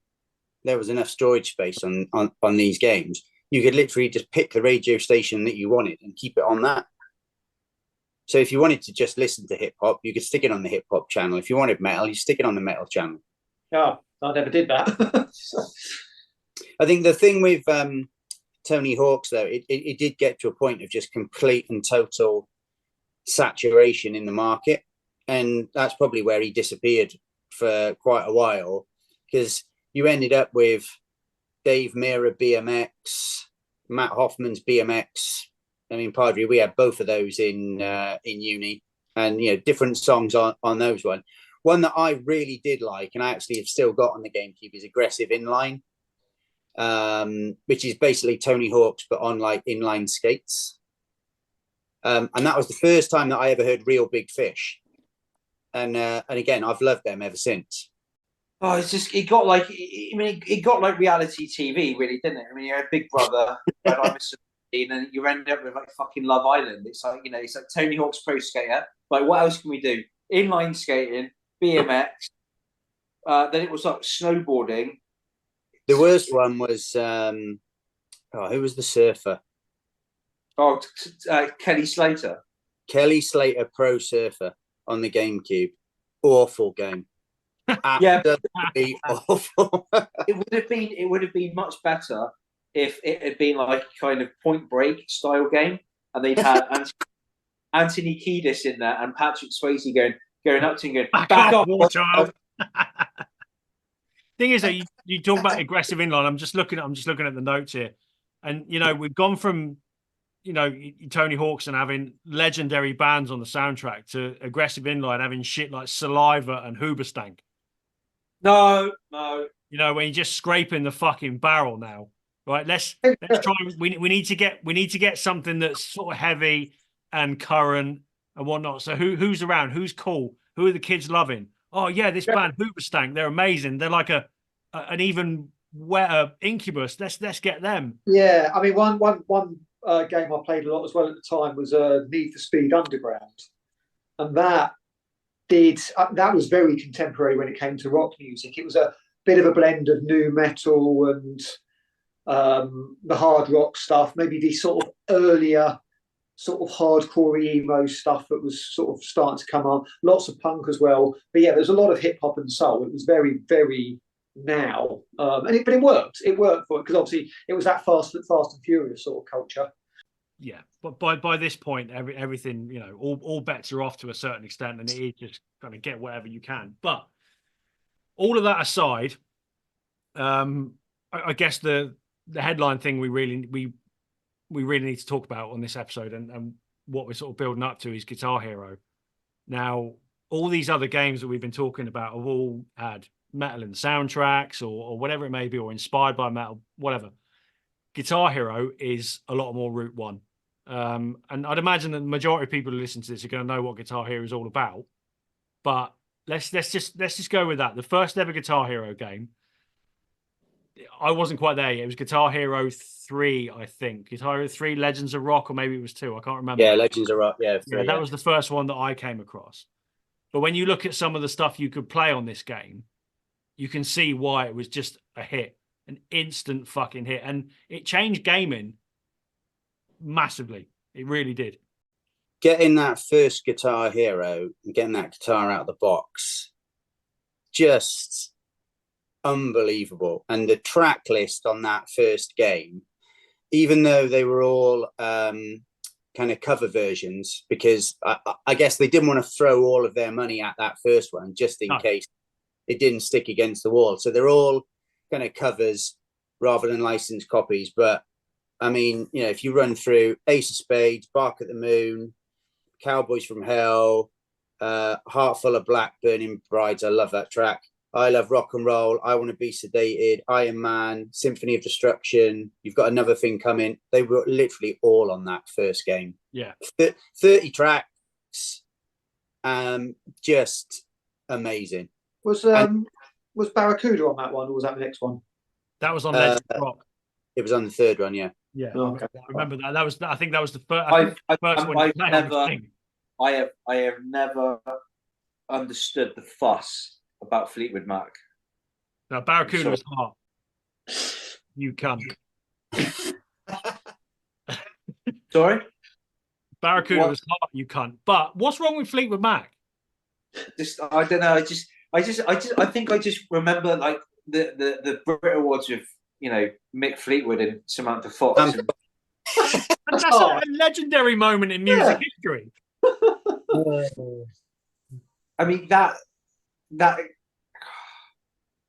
there was enough storage space on these games, you could literally just pick the radio station that you wanted and keep it on that. So if you wanted to just listen to hip hop, you could stick it on the hip hop channel. If you wanted metal, you stick it on the metal channel. Oh, I never did that. I think the thing with Tony Hawk's, though, it did get to a point of just complete and total saturation in the market. And that's probably where he disappeared for quite a while, because you ended up with Dave Mirra BMX, Matt Hoffman's BMX. I mean, Padre, we had both of those in uni, and different songs on those one. One that I really did like, and I actually have still got on the GameCube, is Aggressive Inline, which is basically Tony Hawk's but on like inline skates. And that was the first time that I ever heard Real Big Fish, and again, I've loved them ever since. Oh, it's just it got like reality TV, really, didn't it? I mean, you had Big Brother, and then you end up with like fucking Love Island. It's like it's like Tony Hawk's Pro Skater. Like, what else can we do? Inline skating, BMX. Then it was like snowboarding. The worst one was who was the surfer? Oh, Kelly Slater. Kelly Slater Pro Surfer on the GameCube. Awful game. Yeah, awful. It would have been much better if it had been like a kind of Point Break style game, and they'd had Anthony Kiedis in there and Patrick Swayze going up to him going back off, child. Thing is that you talk about Aggressive Inline. I'm just looking at the notes here, and we've gone from Tony Hawk's and having legendary bands on the soundtrack to Aggressive Inline having shit like Saliva and Hoobastank. No. When you're just scraping the fucking barrel now, right? Let's try. We need to get something that's sort of heavy and current and whatnot. So who's around? Who's cool? Who are the kids loving? Oh yeah, this band Hoobastank. They're amazing. They're like an even wetter Incubus. Let's get them. Yeah, I mean one game I played a lot as well at the time was Need for Speed Underground, and that was very contemporary when it came to rock music. It was a bit of a blend of new metal and the hard rock stuff, maybe the sort of earlier sort of hardcore emo stuff that was sort of starting to come on. Lots of punk as well, but yeah, there's a lot of hip hop and soul. It was very, very now, but it worked. It worked for it because obviously it was that fast and furious sort of culture. Yeah, but by this point, everything all bets are off to a certain extent, and it is just kind of get whatever you can. But all of that aside, I guess the headline thing we really need to talk about on this episode, and what we're sort of building up to, is Guitar Hero. Now, all these other games that we've been talking about have all had metal in the soundtracks or whatever it may be, or inspired by metal, whatever. Guitar Hero is a lot more Route One. And I'd imagine that the majority of people who listen to this are going to know what Guitar Hero is all about. But let's just go with that. The first ever Guitar Hero game, I wasn't quite there yet. It was Guitar Hero 3, I think. Guitar Hero 3 Legends of Rock, or maybe it was 2. I can't remember. Yeah, Legends of Rock. Yeah, 3, that was the first one that I came across. But when you look at some of the stuff you could play on this game, you can see why it was just a hit, an instant fucking hit. And it changed gaming massively. It really did. Getting that first Guitar Hero and getting that guitar out of the box, just unbelievable. And the track list on that first game, even though they were all kind of cover versions, because I guess they didn't want to throw all of their money at that first one just in case it didn't stick against the wall. So they're all kind of covers rather than licensed copies. But I mean, if you run through Ace of Spades, Bark at the Moon, Cowboys from Hell, Heart Full of Black, Burning Brides, I love that track. I Love Rock and Roll, I Want to Be Sedated, Iron Man, Symphony of Destruction, You've Got Another Thing Coming. They were literally all on that first game. Yeah. 30 tracks, just amazing. Was Barracuda on that one, or was that the next one? That was on Legends of Rock. It was on the third one, yeah. Yeah, okay. I remember that. I think that was the first. I have never understood the fuss about Fleetwood Mac. No, Barracuda was hard. You cunt. Sorry, Barracuda What? was hot, you cunt. But what's wrong with Fleetwood Mac? just I don't know. I think I just remember like the Brit Awards with Mick Fleetwood and Samantha Fox. And, And that's a legendary moment in music history. I mean that.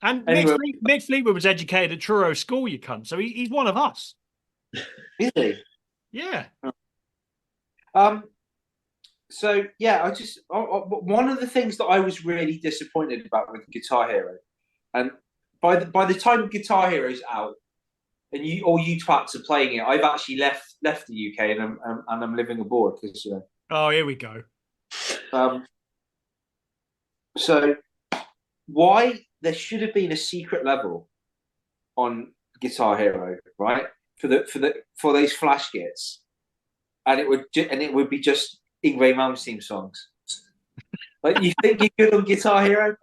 And Anyway. Mick Fleetwood was educated at Truro School, you cunt. So he's one of us. Is he? Yeah. So yeah, one of the things that I was really disappointed about with Guitar Hero, and by the time Guitar Hero's out, and you twats are playing it, I've actually left the UK and I'm living abroad because Oh, here we go. So why there should have been a secret level on Guitar Hero, right? For those flash kits, and it would be just Yngwie Malmsteen songs. Like, you think you're good on Guitar Hero?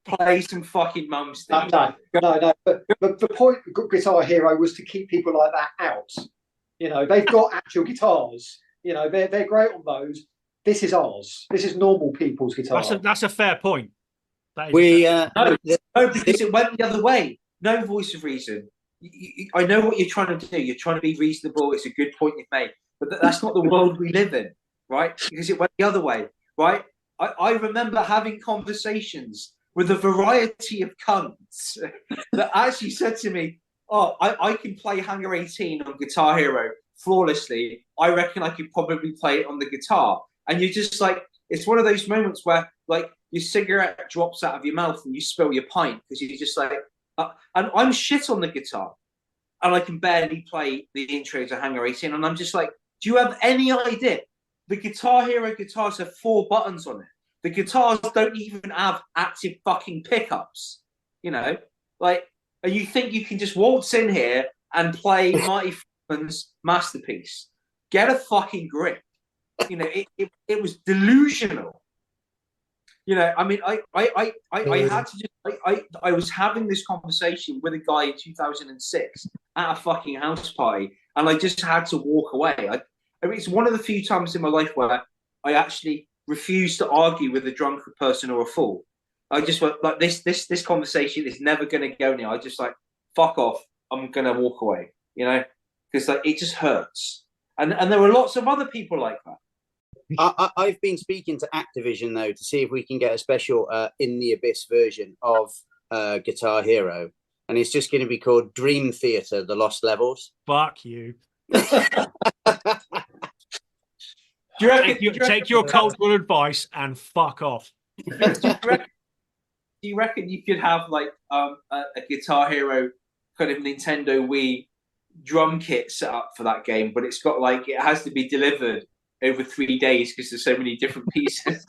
Play some fucking Malmsteen. No. But the point of Guitar Hero was to keep people like that out. They've got actual guitars. They're great on those. This is ours. This is normal people's guitar. That's a fair point. No, because it went the other way. No voice of reason. I know what you're trying to do. You're trying to be reasonable. It's a good point you've made, but that's not the world we live in, right? Because it went the other way, right? I remember having conversations with a variety of cunts that actually said to me, "Oh, I can play Hangar 18 on Guitar Hero flawlessly. I reckon I could probably play it on the guitar." And you're just like, it's one of those moments where like your cigarette drops out of your mouth and you spill your pint because you're just like, and I'm shit on the guitar and I can barely play the intro to Hangar 18. And I'm just like, do you have any idea? The Guitar Hero guitars have 4 buttons on it. The guitars don't even have active fucking pickups, like, and you think you can just waltz in here and play Marty Friedman's Masterpiece. Get a fucking grip. It was delusional. I mean, I had to just, I was having this conversation with a guy in 2006 at a fucking house party, and I just had to walk away. I mean, it's one of the few times in my life where I actually refused to argue with a drunken person or a fool. I just went like, this conversation is never going to go anywhere. I just like, fuck off. I'm going to walk away, because like it just hurts. And there were lots of other people like that. I've been speaking to Activision though to see if we can get a special In the Abyss version of Guitar Hero, and it's just going to be called Dream Theater: The Lost Levels. Fuck you. Do you Take your cultural advice and fuck off. Do you reckon you could have like a Guitar Hero kind of Nintendo Wii drum kit set up for that game, but it's got like, it has to be delivered over 3 days because there's so many different pieces?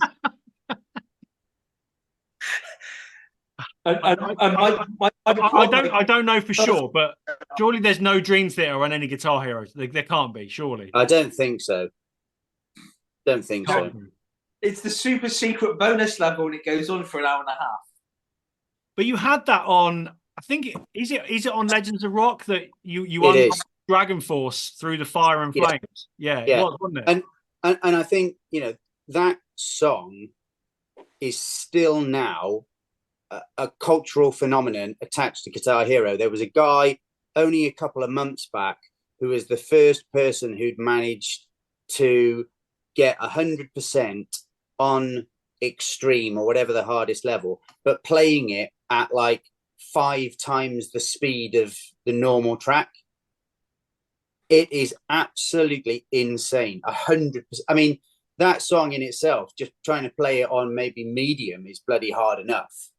I don't know for sure, but surely there's no Dream Theater on any Guitar Heroes. There can't be, surely. I don't think so. So. It's the super secret bonus level, and it goes on for an hour and a half. But you had that on. I think is it on Legends of Rock that you unlocked Dragon Force through the fire and flames? Yeah, it was, wasn't it? And I think that song is still now a cultural phenomenon attached to Guitar Hero. There was a guy only a couple of months back who was the first person who'd managed to get 100% on extreme or whatever the hardest level, but playing it at like 5 times the speed of the normal track. It is absolutely insane. 100%. I mean, that song in itself, just trying to play it on maybe medium is bloody hard enough.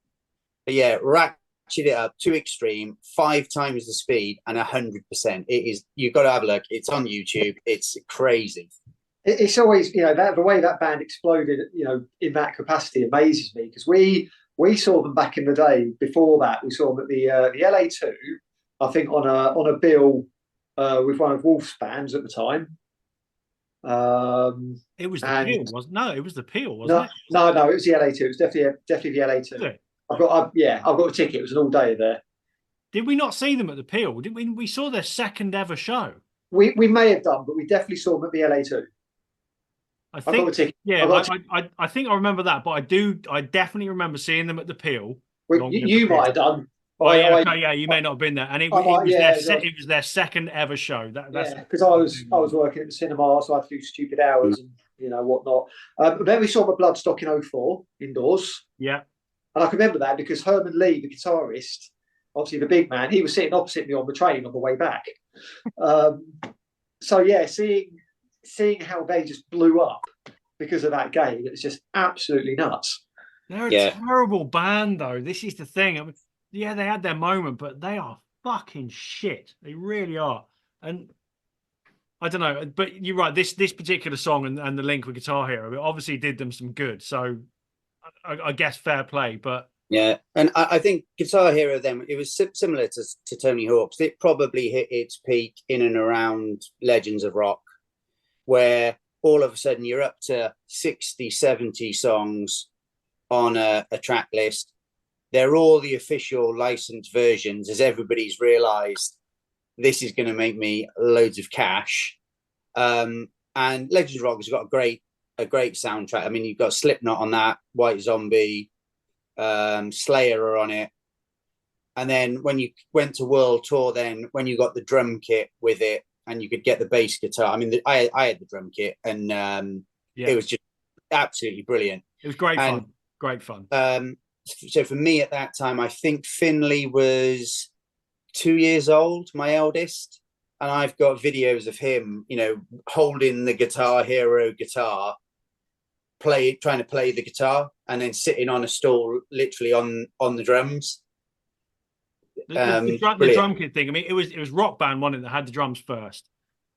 But yeah, ratchet it up to extreme, 5 times the speed and 100%. It is, you've got to have a look. It's on YouTube. It's crazy. It's always, that the way that band exploded, in that capacity amazes me, because we saw them back in the day. Before that, we saw them at the LA2, I think on a bill with one of Wolf's bands at the time. It was the Peel, wasn't? No, it was the Peel, wasn't it? No, it was the LA2. It was definitely the LA2. Really? I've got a ticket. It was an all day there. Did we not see them at the Peel? Did we? We saw their second ever show. We may have done, but we definitely saw them at the LA2. I I got think. the ticket. Yeah, I got I think I remember that, but I definitely remember seeing them at the Peel. well, you might have done. Oh yeah, okay, yeah, you may not have been there, and it was yeah, it was their second ever show. That's because I was working at the cinema, so I had to do stupid hours and whatnot. But then we saw them at Bloodstock in 04 indoors, yeah. and I can remember that because Herman Lee, the guitarist, obviously the big man, he was sitting opposite me on the train on the way back. So yeah, seeing how they just blew up because of that game, it was just absolutely nuts. They're a terrible band, though. This is the thing. I mean, yeah, they had their moment, but they are fucking shit. They really are. And I don't know, but you're right. This particular song and the link with Guitar Hero, it obviously did them some good. So I guess fair play. But yeah, and I think Guitar Hero then it was similar to Tony Hawk's. It probably hit its peak in and around Legends of Rock, where all of a sudden you're up to 60, 70 songs on a track list. They're all the official licensed versions, as everybody's realized this is going to make me loads of cash. And Legends of Rock has got a great soundtrack. I mean, you've got Slipknot on that, White Zombie, Slayer are on it. And then when you went to World Tour, then when you got the drum kit with it, and you could get the bass guitar. I mean, I had the drum kit, and it was just absolutely brilliant. It was great fun. Great fun. So for me at that time, I think Finley was 2 years old, my eldest, and I've got videos of him, holding the Guitar Hero guitar, trying to play the guitar, and then sitting on a stool, literally on the drums. The drum kit thing. I mean, it was Rock Band one that had the drums first,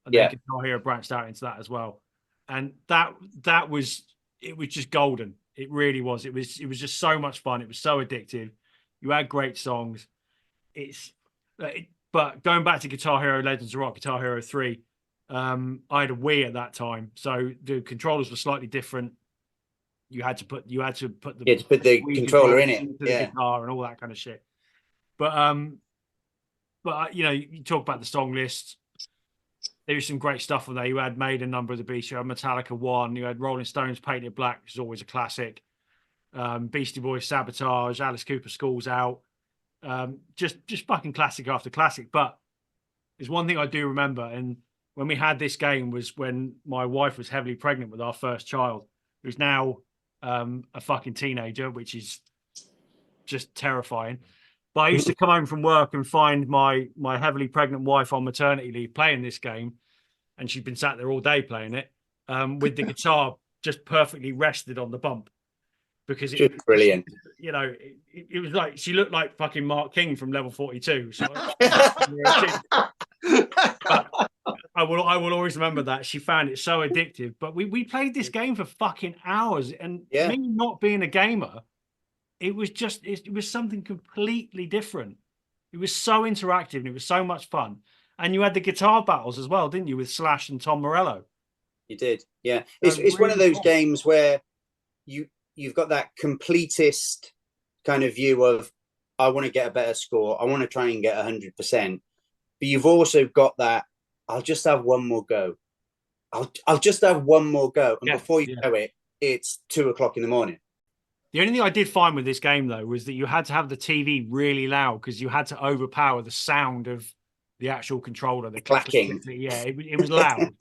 and then Guitar Hero branched out into that as well, and that was just golden. It really was. It was just so much fun. It was so addictive. You had great songs. But going back to Guitar Hero Legends of Rock, Guitar Hero 3, I had a Wii at that time, so the controllers were slightly different. You had to put the controller in it, into the guitar and all that kind of shit. But you talk about the song list. There was some great stuff on there. You had Maiden, Number of the Beast. You had Metallica 1. You had Rolling Stones, Painted Black, which is always a classic. Beastie Boys, Sabotage, Alice Cooper, School's Out. Just fucking classic after classic. But there's one thing I do remember, and when we had this game was when my wife was heavily pregnant with our first child, who's now a fucking teenager, which is just terrifying. But I used to come home from work and find my heavily pregnant wife on maternity leave playing this game, and she'd been sat there all day playing it with the guitar just perfectly rested on the bump, because it was brilliant. It was like she looked like fucking Mark King from Level 42. So I will always remember that. She found it so addictive. But we played this game for fucking hours, and me not being a gamer, it was something completely different. It was so interactive and it was so much fun. And you had the guitar battles as well, didn't you, with Slash and Tom Morello? You did, yeah. It's really one of those games where you've got that completist kind of view of, I want to get a better score, I want to try and get 100%. But you've also got that, I'll just have one more go. I'll just have one more go. And before you know it, it's 2 o'clock in the morning. The only thing I did find with this game, though, was that you had to have the TV really loud because you had to overpower the sound of the actual controller. The clacking. Yeah, it was loud.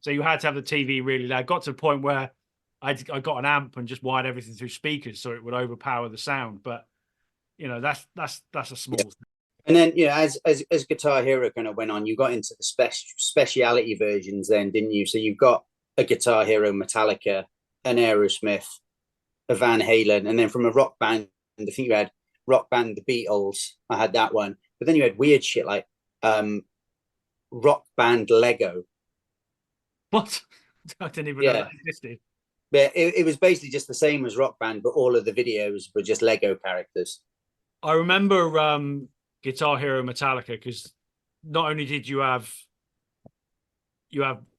So you had to have the TV really loud. Got to the point where I got an amp and just wired everything through speakers so it would overpower the sound. But, that's a small thing. And then, as Guitar Hero kind of went on, you got into the speciality versions then, didn't you? So you've got a Guitar Hero Metallica, an Aerosmith, a Van Halen, and then from a rock band, I think you had Rock Band the Beatles. I had that one, but then you had weird shit like Rock Band Lego. What? I didn't even know that existed. But it was basically just the same as Rock Band, but all of the videos were just Lego characters. I remember Guitar Hero Metallica, because not only did you have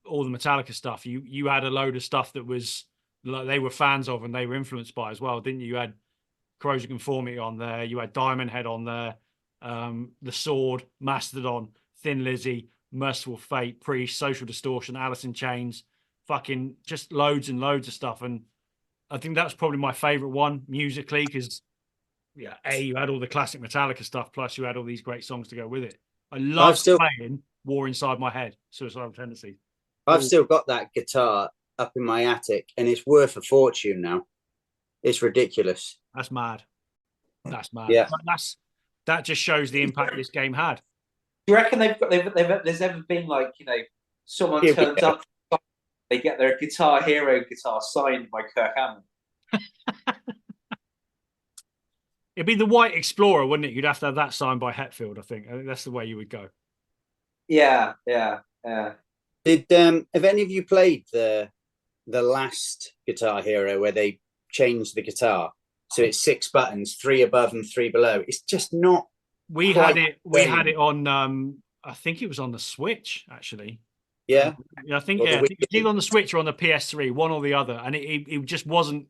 all the Metallica stuff, you had a load of stuff that was like they were fans of and they were influenced by as well, didn't you? You had Corrosion Conformity on there, you had Diamond Head on there, The Sword, Mastodon, Thin Lizzy, Merciful Fate, Priest, Social Distortion, Alice in Chains, fucking just loads and loads of stuff. And I think that's probably my favorite one musically because, yeah, you had all the classic Metallica stuff, plus you had all these great songs to go with it. I love playing War Inside My Head, Suicidal Tendencies. I've still got that guitar up in my attic, and it's worth a fortune now. It's ridiculous. That's mad. That's mad. Yeah. That just shows the impact this game had. Do you reckon there's ever been like, someone turns up, they get their Guitar Hero guitar signed by Kirk Hammett? It'd be the White Explorer, wouldn't it? You'd have to have that signed by Hetfield, I think. I think that's the way you would go. Yeah. Did have any of you played the last Guitar Hero where they changed the guitar? So it's 6 buttons, 3 above and 3 below. It's just not. We had it on. I think it was on the Switch, actually. Yeah. I think it was either on the Switch or on the PS3, one or the other. And it just wasn't.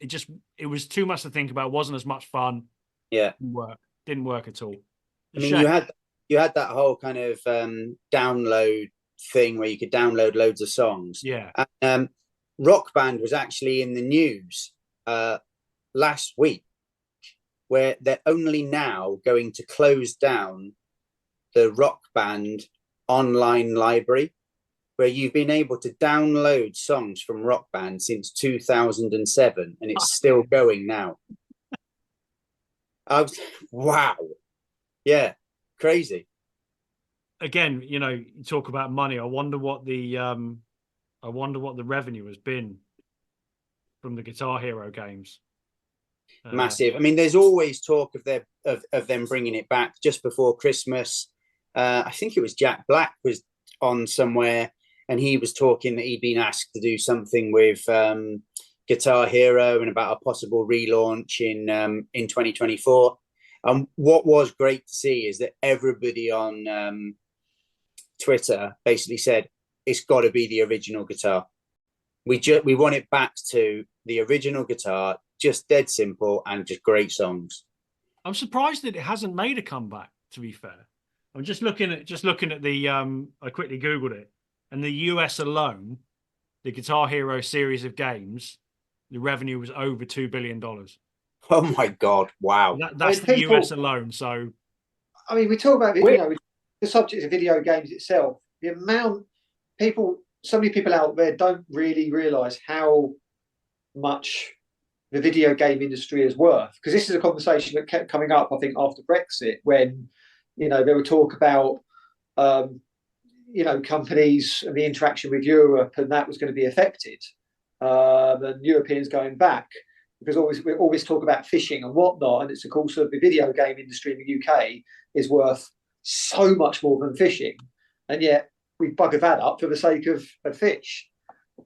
It was too much to think about. It wasn't as much fun. Yeah. Didn't work at all. I mean, you had that whole kind of download thing where you could download loads of songs. Yeah. And, Rock Band was actually in the news last week, where they're only now going to close down the Rock Band online library, where you've been able to download songs from Rock Band since 2007, and it's still going now. Wow. Yeah, crazy. Again, you talk about money. I wonder what the revenue has been from the Guitar Hero games. Massive. I mean, there's always talk of them bringing it back just before Christmas. I think it was Jack Black was on somewhere, and he was talking that he'd been asked to do something with Guitar Hero and about a possible relaunch in 2024. What was great to see is that everybody on Twitter basically said it's got to be the original guitar. We want it back to the original guitar, just dead simple and just great songs. I'm surprised that it hasn't made a comeback, to be fair. I'm just looking at the I quickly Googled it, and the US alone, the Guitar Hero series of games, the revenue was over $2 billion. Oh my God. Wow. That's the US alone. So I mean, we talk about the subject of video games itself, the amount so many people out there don't really realize how much the video game industry is worth, because this is a conversation that kept coming up, I think, after Brexit, when there were talk about companies and the interaction with Europe, and that was going to be affected, and Europeans going back, because we always talk about fishing and whatnot, and it's of course the video game industry in the UK is worth so much more than fishing, and yet we bugger that up for the sake of fish,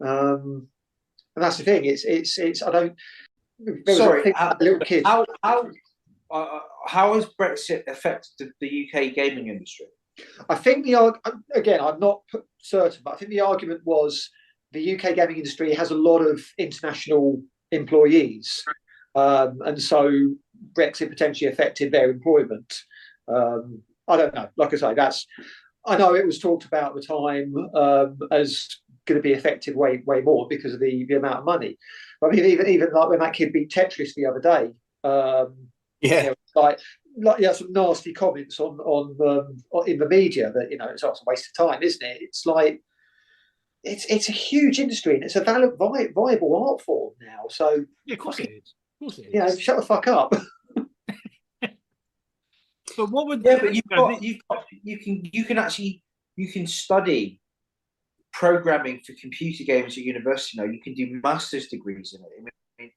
and that's the thing. It's I don't. Sorry, little kid. How has Brexit affected the UK gaming industry? I think again, I'm not certain, but I think the argument was the UK gaming industry has a lot of international employees, and so Brexit potentially affected their employment. I don't know. Like I say, I know it was talked about at the time as going to be affected way more because of the amount of money. I mean, even like when that kid beat Tetris the other day, some nasty comments on in the media that it's a waste of time, isn't it? It's like it's a huge industry and it's a viable art form now. So yeah, of course it is. Of course it is. Shut the fuck up. But what would? Yeah, but you can study programming for computer games at university now. You can do master's degrees in it. I mean,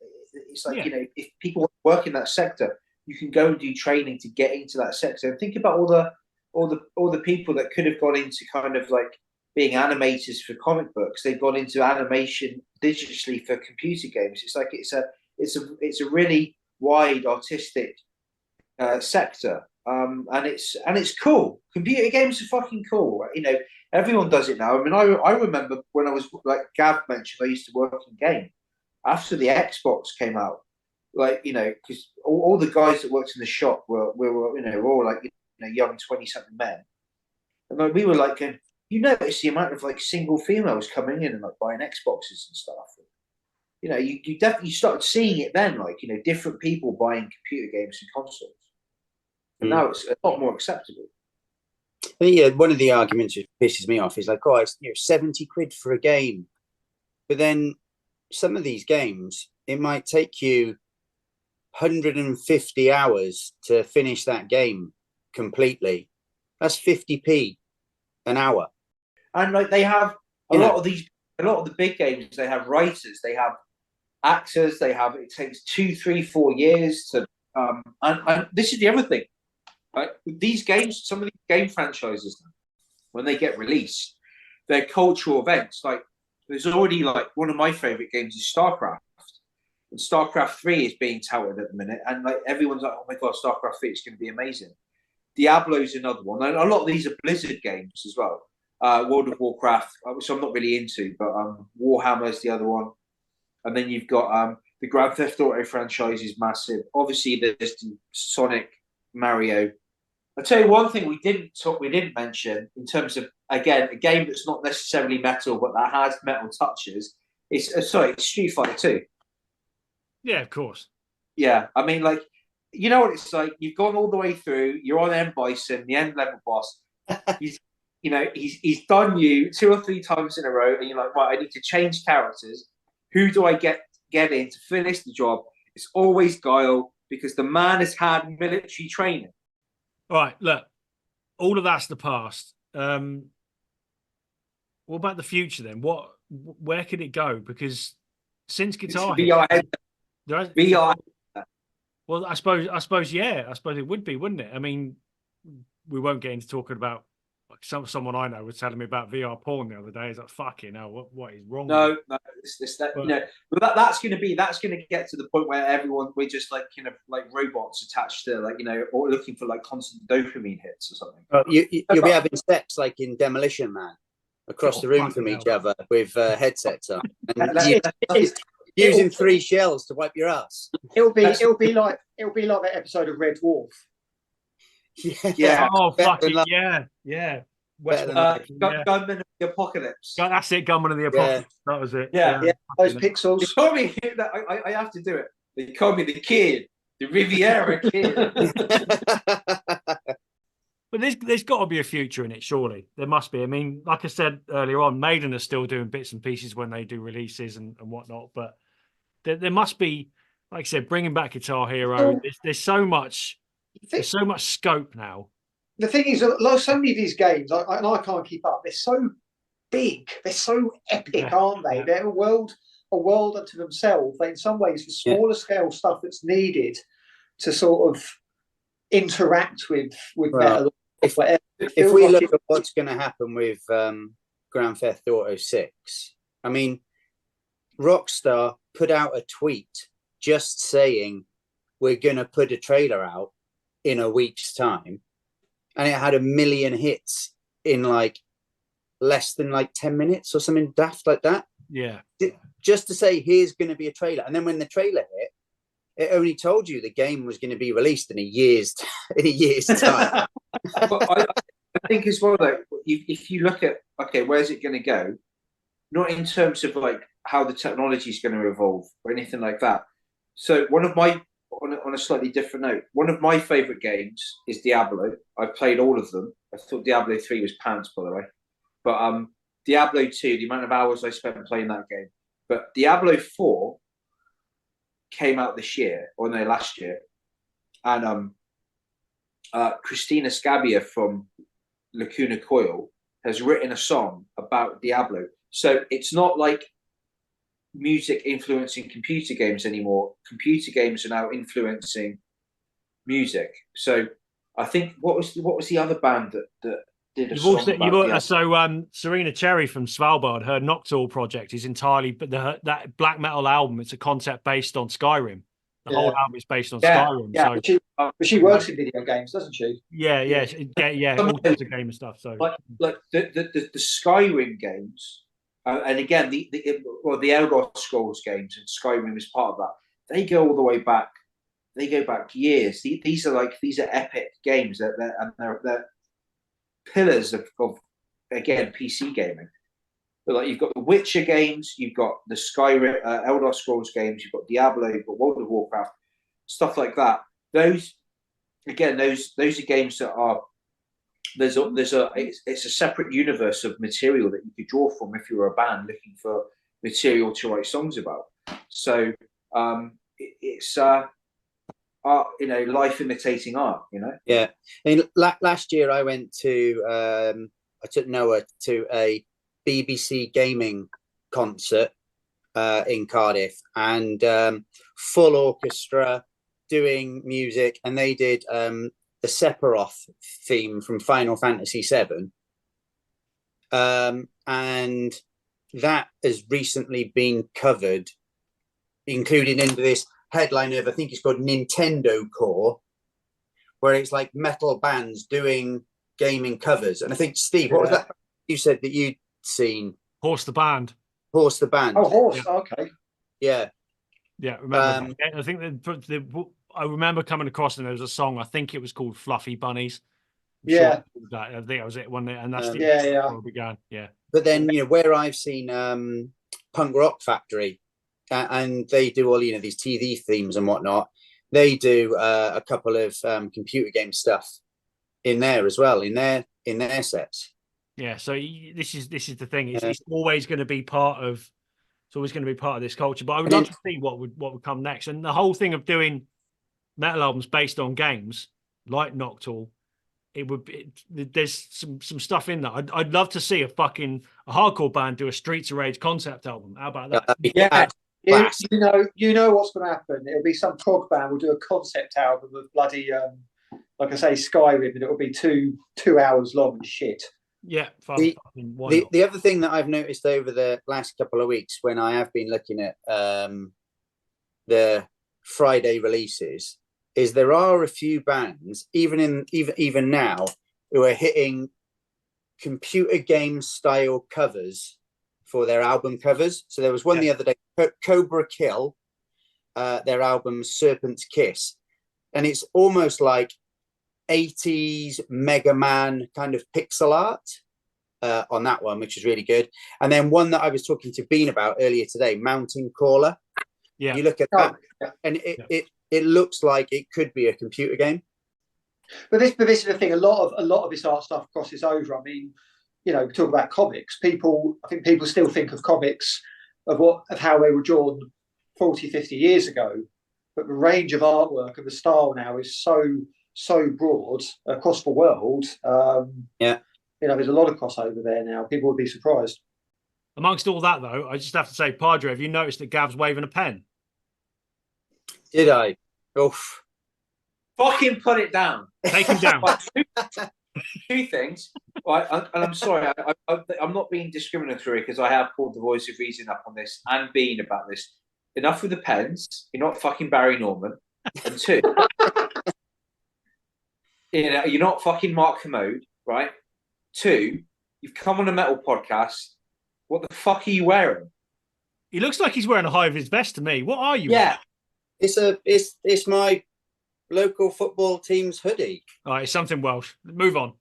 it's like if people work in that sector, you can go and do training to get into that sector. And think about all the people that could have gone into kind of like being animators for comic books. They've gone into animation digitally for computer games. It's like it's a really wide artistic sector. And it's cool. Computer games are fucking cool. Everyone does it now. I mean, I remember when I was, like Gav mentioned, I used to work in game. After the Xbox came out, because all the guys that worked in the shop were all like young 20-something men. And like, we were like, going, you notice the amount of like single females coming in and like buying Xboxes and stuff. You definitely started seeing it then, like, different people buying computer games and consoles. And now it's a lot more acceptable. Yeah, one of the arguments that pisses me off is like, oh, it's 70 quid for a game. But then some of these games, it might take you 150 hours to finish that game completely. That's 50p an hour. And like they have a lot of the big games, they have writers, they have actors, it takes 2, 3, 4 years to and this is the other thing. Right? These games, some of these game franchises, when they get released, they're cultural events. Like there's already like one of my favorite games is StarCraft. And StarCraft 3 is being touted at the minute, and like everyone's like, "Oh my god, StarCraft 3 is going to be amazing." Diablo's another one, and a lot of these are Blizzard games as well. World of Warcraft, which I'm not really into, but Warhammer's the other one, and then you've got the Grand Theft Auto franchise is massive. Obviously, there's the Sonic, Mario. I'll tell you one thing we didn't mention in terms of, again, a game that's not necessarily metal but that has metal touches. It's Street Fighter 2. Yeah, of course. Yeah, I mean, like, you know what it's like. You've gone all the way through. You're on M Bison, the end level boss. He's done you 2 or 3 times in a row, and you're like, right, I need to change characters. Who do I get in to finish the job? It's always Guile, because the man has had military training. All right, look, all of that's the past. What about the future then? Where could it go? Because since Guitar Hero, VR. Well, I suppose it would be, wouldn't it? I mean, we won't get into talking about, like, someone I know was telling me about VR porn the other day. He's like, fucking hell, what is wrong? No, but that's going to get to the point where we're just like, like robots attached to, like, or looking for like constant dopamine hits or something. You'll be having sex like in Demolition Man, across the room from each other with headsets on, and using 3 shells to wipe your ass. It'll be like that episode of Red Dwarf. Yeah. Oh, fucking yeah. Gunman of the Apocalypse. That's it, Gunman of the Apocalypse. Yeah. That was it. Yeah. Those pixels. They call me I have to do it. They call me the kid, the Riviera kid. But there's got to be a future in it, surely. There must be. I mean, like I said earlier on, Maiden are still doing bits and pieces when they do releases and whatnot. But there must be, like I said, bringing back Guitar Hero. There's so much scope now. The thing is, like so many of these games, I can't keep up. They're so big. They're so epic, aren't they? Yeah. They're a world unto themselves. They, in some ways, the smaller scale stuff that's needed to sort of interact with metal. If we look at what's going to happen with Grand Theft Auto 6, I mean, Rockstar put out a tweet just saying we're going to put a trailer out in a week's time, and it had 1 million hits in like less than like 10 minutes or something daft like that. Yeah. Just to say, here's going to be a trailer. And then when the trailer hit, it only told you the game was going to be released in a year's time. I think as well, though, if you look at, okay, where's it going to go? Not in terms of like how the technology is going to evolve or anything like that. So on a slightly different note, one of my favorite games is Diablo. I've played all of them. I thought Diablo 3 was pants, by the way. But Diablo 2, the amount of hours I spent playing that game. But Diablo 4 came out last year. And Christina Scabbia from Lacuna Coil has written a song about Diablo. So it's not like music influencing computer games anymore. Computer games are now influencing music. So I think what was the other band that did a song about so Serena Cherry from Svalbard, her Nocturne project is entirely, but that black metal album, it's a concept based on Skyrim. The whole album is based on Skyrim. Yeah, so, but she works in video games, doesn't she? Yeah, all kinds of game stuff. So like the Skyrim games. And again, the Elder Scrolls games, and Skyrim is part of that. They go all the way back they go back years. These are epic games they're pillars of again PC gaming. But like you've got the Witcher games, you've got the Skyrim, Elder Scrolls games, you've got Diablo, you've got World of Warcraft, stuff like that. Those are games that are it's a separate universe of material that you could draw from if you were a band looking for material to write songs about. So it's art, life imitating art. Yeah. Last year I went to I took Noah to a BBC gaming concert in Cardiff, and full orchestra doing music, and they did the Sephiroth theme from Final Fantasy VII, and that has recently been covered, included into this headline of, I think it's called Nintendo Core, where it's like metal bands doing gaming covers. And I think, Steve, what was that you said that you'd seen? Horse the Band. Horse the Band. Oh, Horse. Yeah. Okay. Yeah. Yeah, remember. I think I remember coming across, and there was a song. I think it was called "Fluffy Bunnies." Yeah. I think that was it. One, and that's yeah. where it began. Yeah. But then where I've seen Punk Rock Factory, and they do all these TV themes and whatnot. They do a couple of computer game stuff in there as well, in their sets. Yeah. So this is the thing. It's always going to be part of. It's always going to be part of this culture. But I would love to see what would come next. And the whole thing of doing metal albums based on games like Noctowl, there's some stuff in there. I'd love to see a hardcore band do a Streets of Rage concept album. How about that? Yeah. You know what's going to happen. It'll be some prog band will do a concept album of bloody, like I say, Skyrim, and it'll be two hours long and shit. Yeah. The other thing that I've noticed over the last couple of weeks, when I have been looking at the Friday releases, is there are a few bands, even now, who are hitting computer game style covers for their album covers. So there was one the other day, Cobra Kill, their album Serpent's Kiss, and it's almost like 80s Mega Man kind of pixel art on that one, which is really good. And then one that I was talking to Bean about earlier today, Mountain Caller. Yeah, you look at that, and it looks like it could be a computer game. But this is the thing. A lot of this art stuff crosses over. I mean, talk about comics. I think people still think of comics of how they were drawn 40, 50 years ago. But the range of artwork and the style now is so broad across the world. There's a lot of crossover there now. People would be surprised. Amongst all that, though, I just have to say, Padre, have you noticed that Gav's waving a pen? Did I? Oof. Fucking put it down. Take him down. Two things. Right, and I'm sorry, I'm not being discriminatory because I have pulled the voice of reason up on this and Bean about this. Enough with the pens. You're not fucking Barry Norman. And two, you're not fucking Mark Commode, right? Two, you've come on a metal podcast. What the fuck are you wearing? He looks like he's wearing a high vis vest to me. What are you? Yeah. Wearing? It's my local football team's hoodie. All right, it's something Welsh. Move on.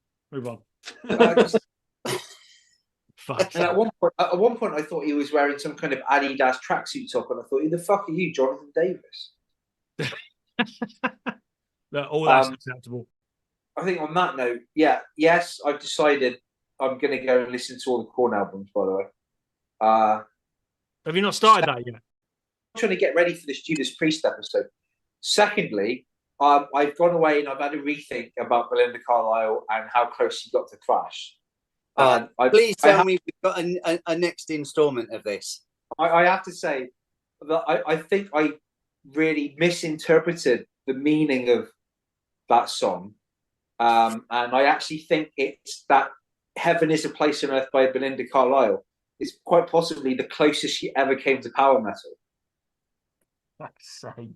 Fuck. And at one point, I thought he was wearing some kind of Adidas tracksuit top, and I thought, who the fuck are you, Jonathan Davis? All that's acceptable. I think on that note, yes, I've decided I'm going to go and listen to all the Korn albums, by the way. Have you not started that yet? I'm trying to get ready for this Judas Priest episode. Secondly, I've gone away and I've had a rethink about Belinda Carlisle and how close she got to Clash. Please tell me we've got a next instalment of this. I have to say that I think I really misinterpreted the meaning of that song. And I actually think it's that Heaven is a Place on Earth by Belinda Carlisle is quite possibly the closest she ever came to power metal. Fuck's sake.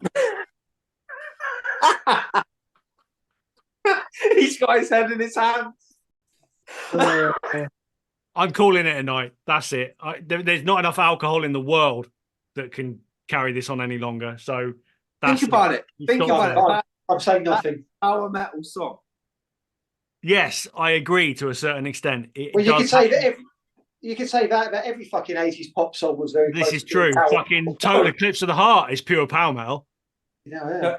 He's got his head in his hands. I'm calling it a night. That's it. There's not enough alcohol in the world that can carry this on any longer. So That's Think about it. You Think stop about there. it. I'm saying nothing. Power metal song. Yes, I agree to a certain extent. It Well, you does could say have- that. You could say that every fucking 80s pop song was very. This close is to being true. power. Fucking Total Eclipse of the Heart is pure power metal. Yeah.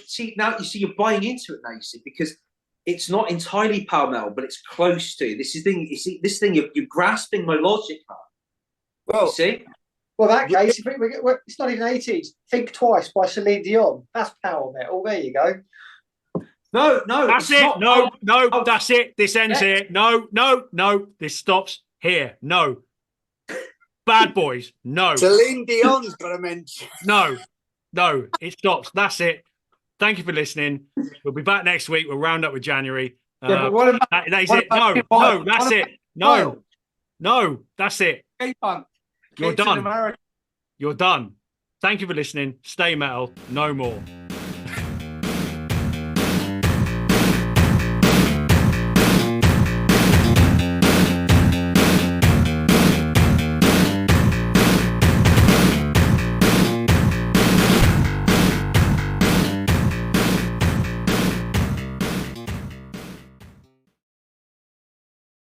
See now, you're buying into it now. You see, because it's not entirely power metal, but it's close to. This is thing. You see, this thing you're grasping my logic now. You Well, see, Well, that case, it's not even 80s. Think Twice by Celine Dion. That's power metal. There you go. no, That's it's it. not No, power- no, Oh. that's it. This ends Yeah. here. No, no, no. This stops here. No. Bad Boys. No, Celine Dion's got to mention. no, no. It stops. That's it. Thank you for listening. We'll be back next week. We'll round up with January. Yeah, but what about That is what it. No, about no, Wild? that's What it. No, no, that's it. K-punk? You're Kids in done. America. You're done. Thank you for listening. Stay metal. No more.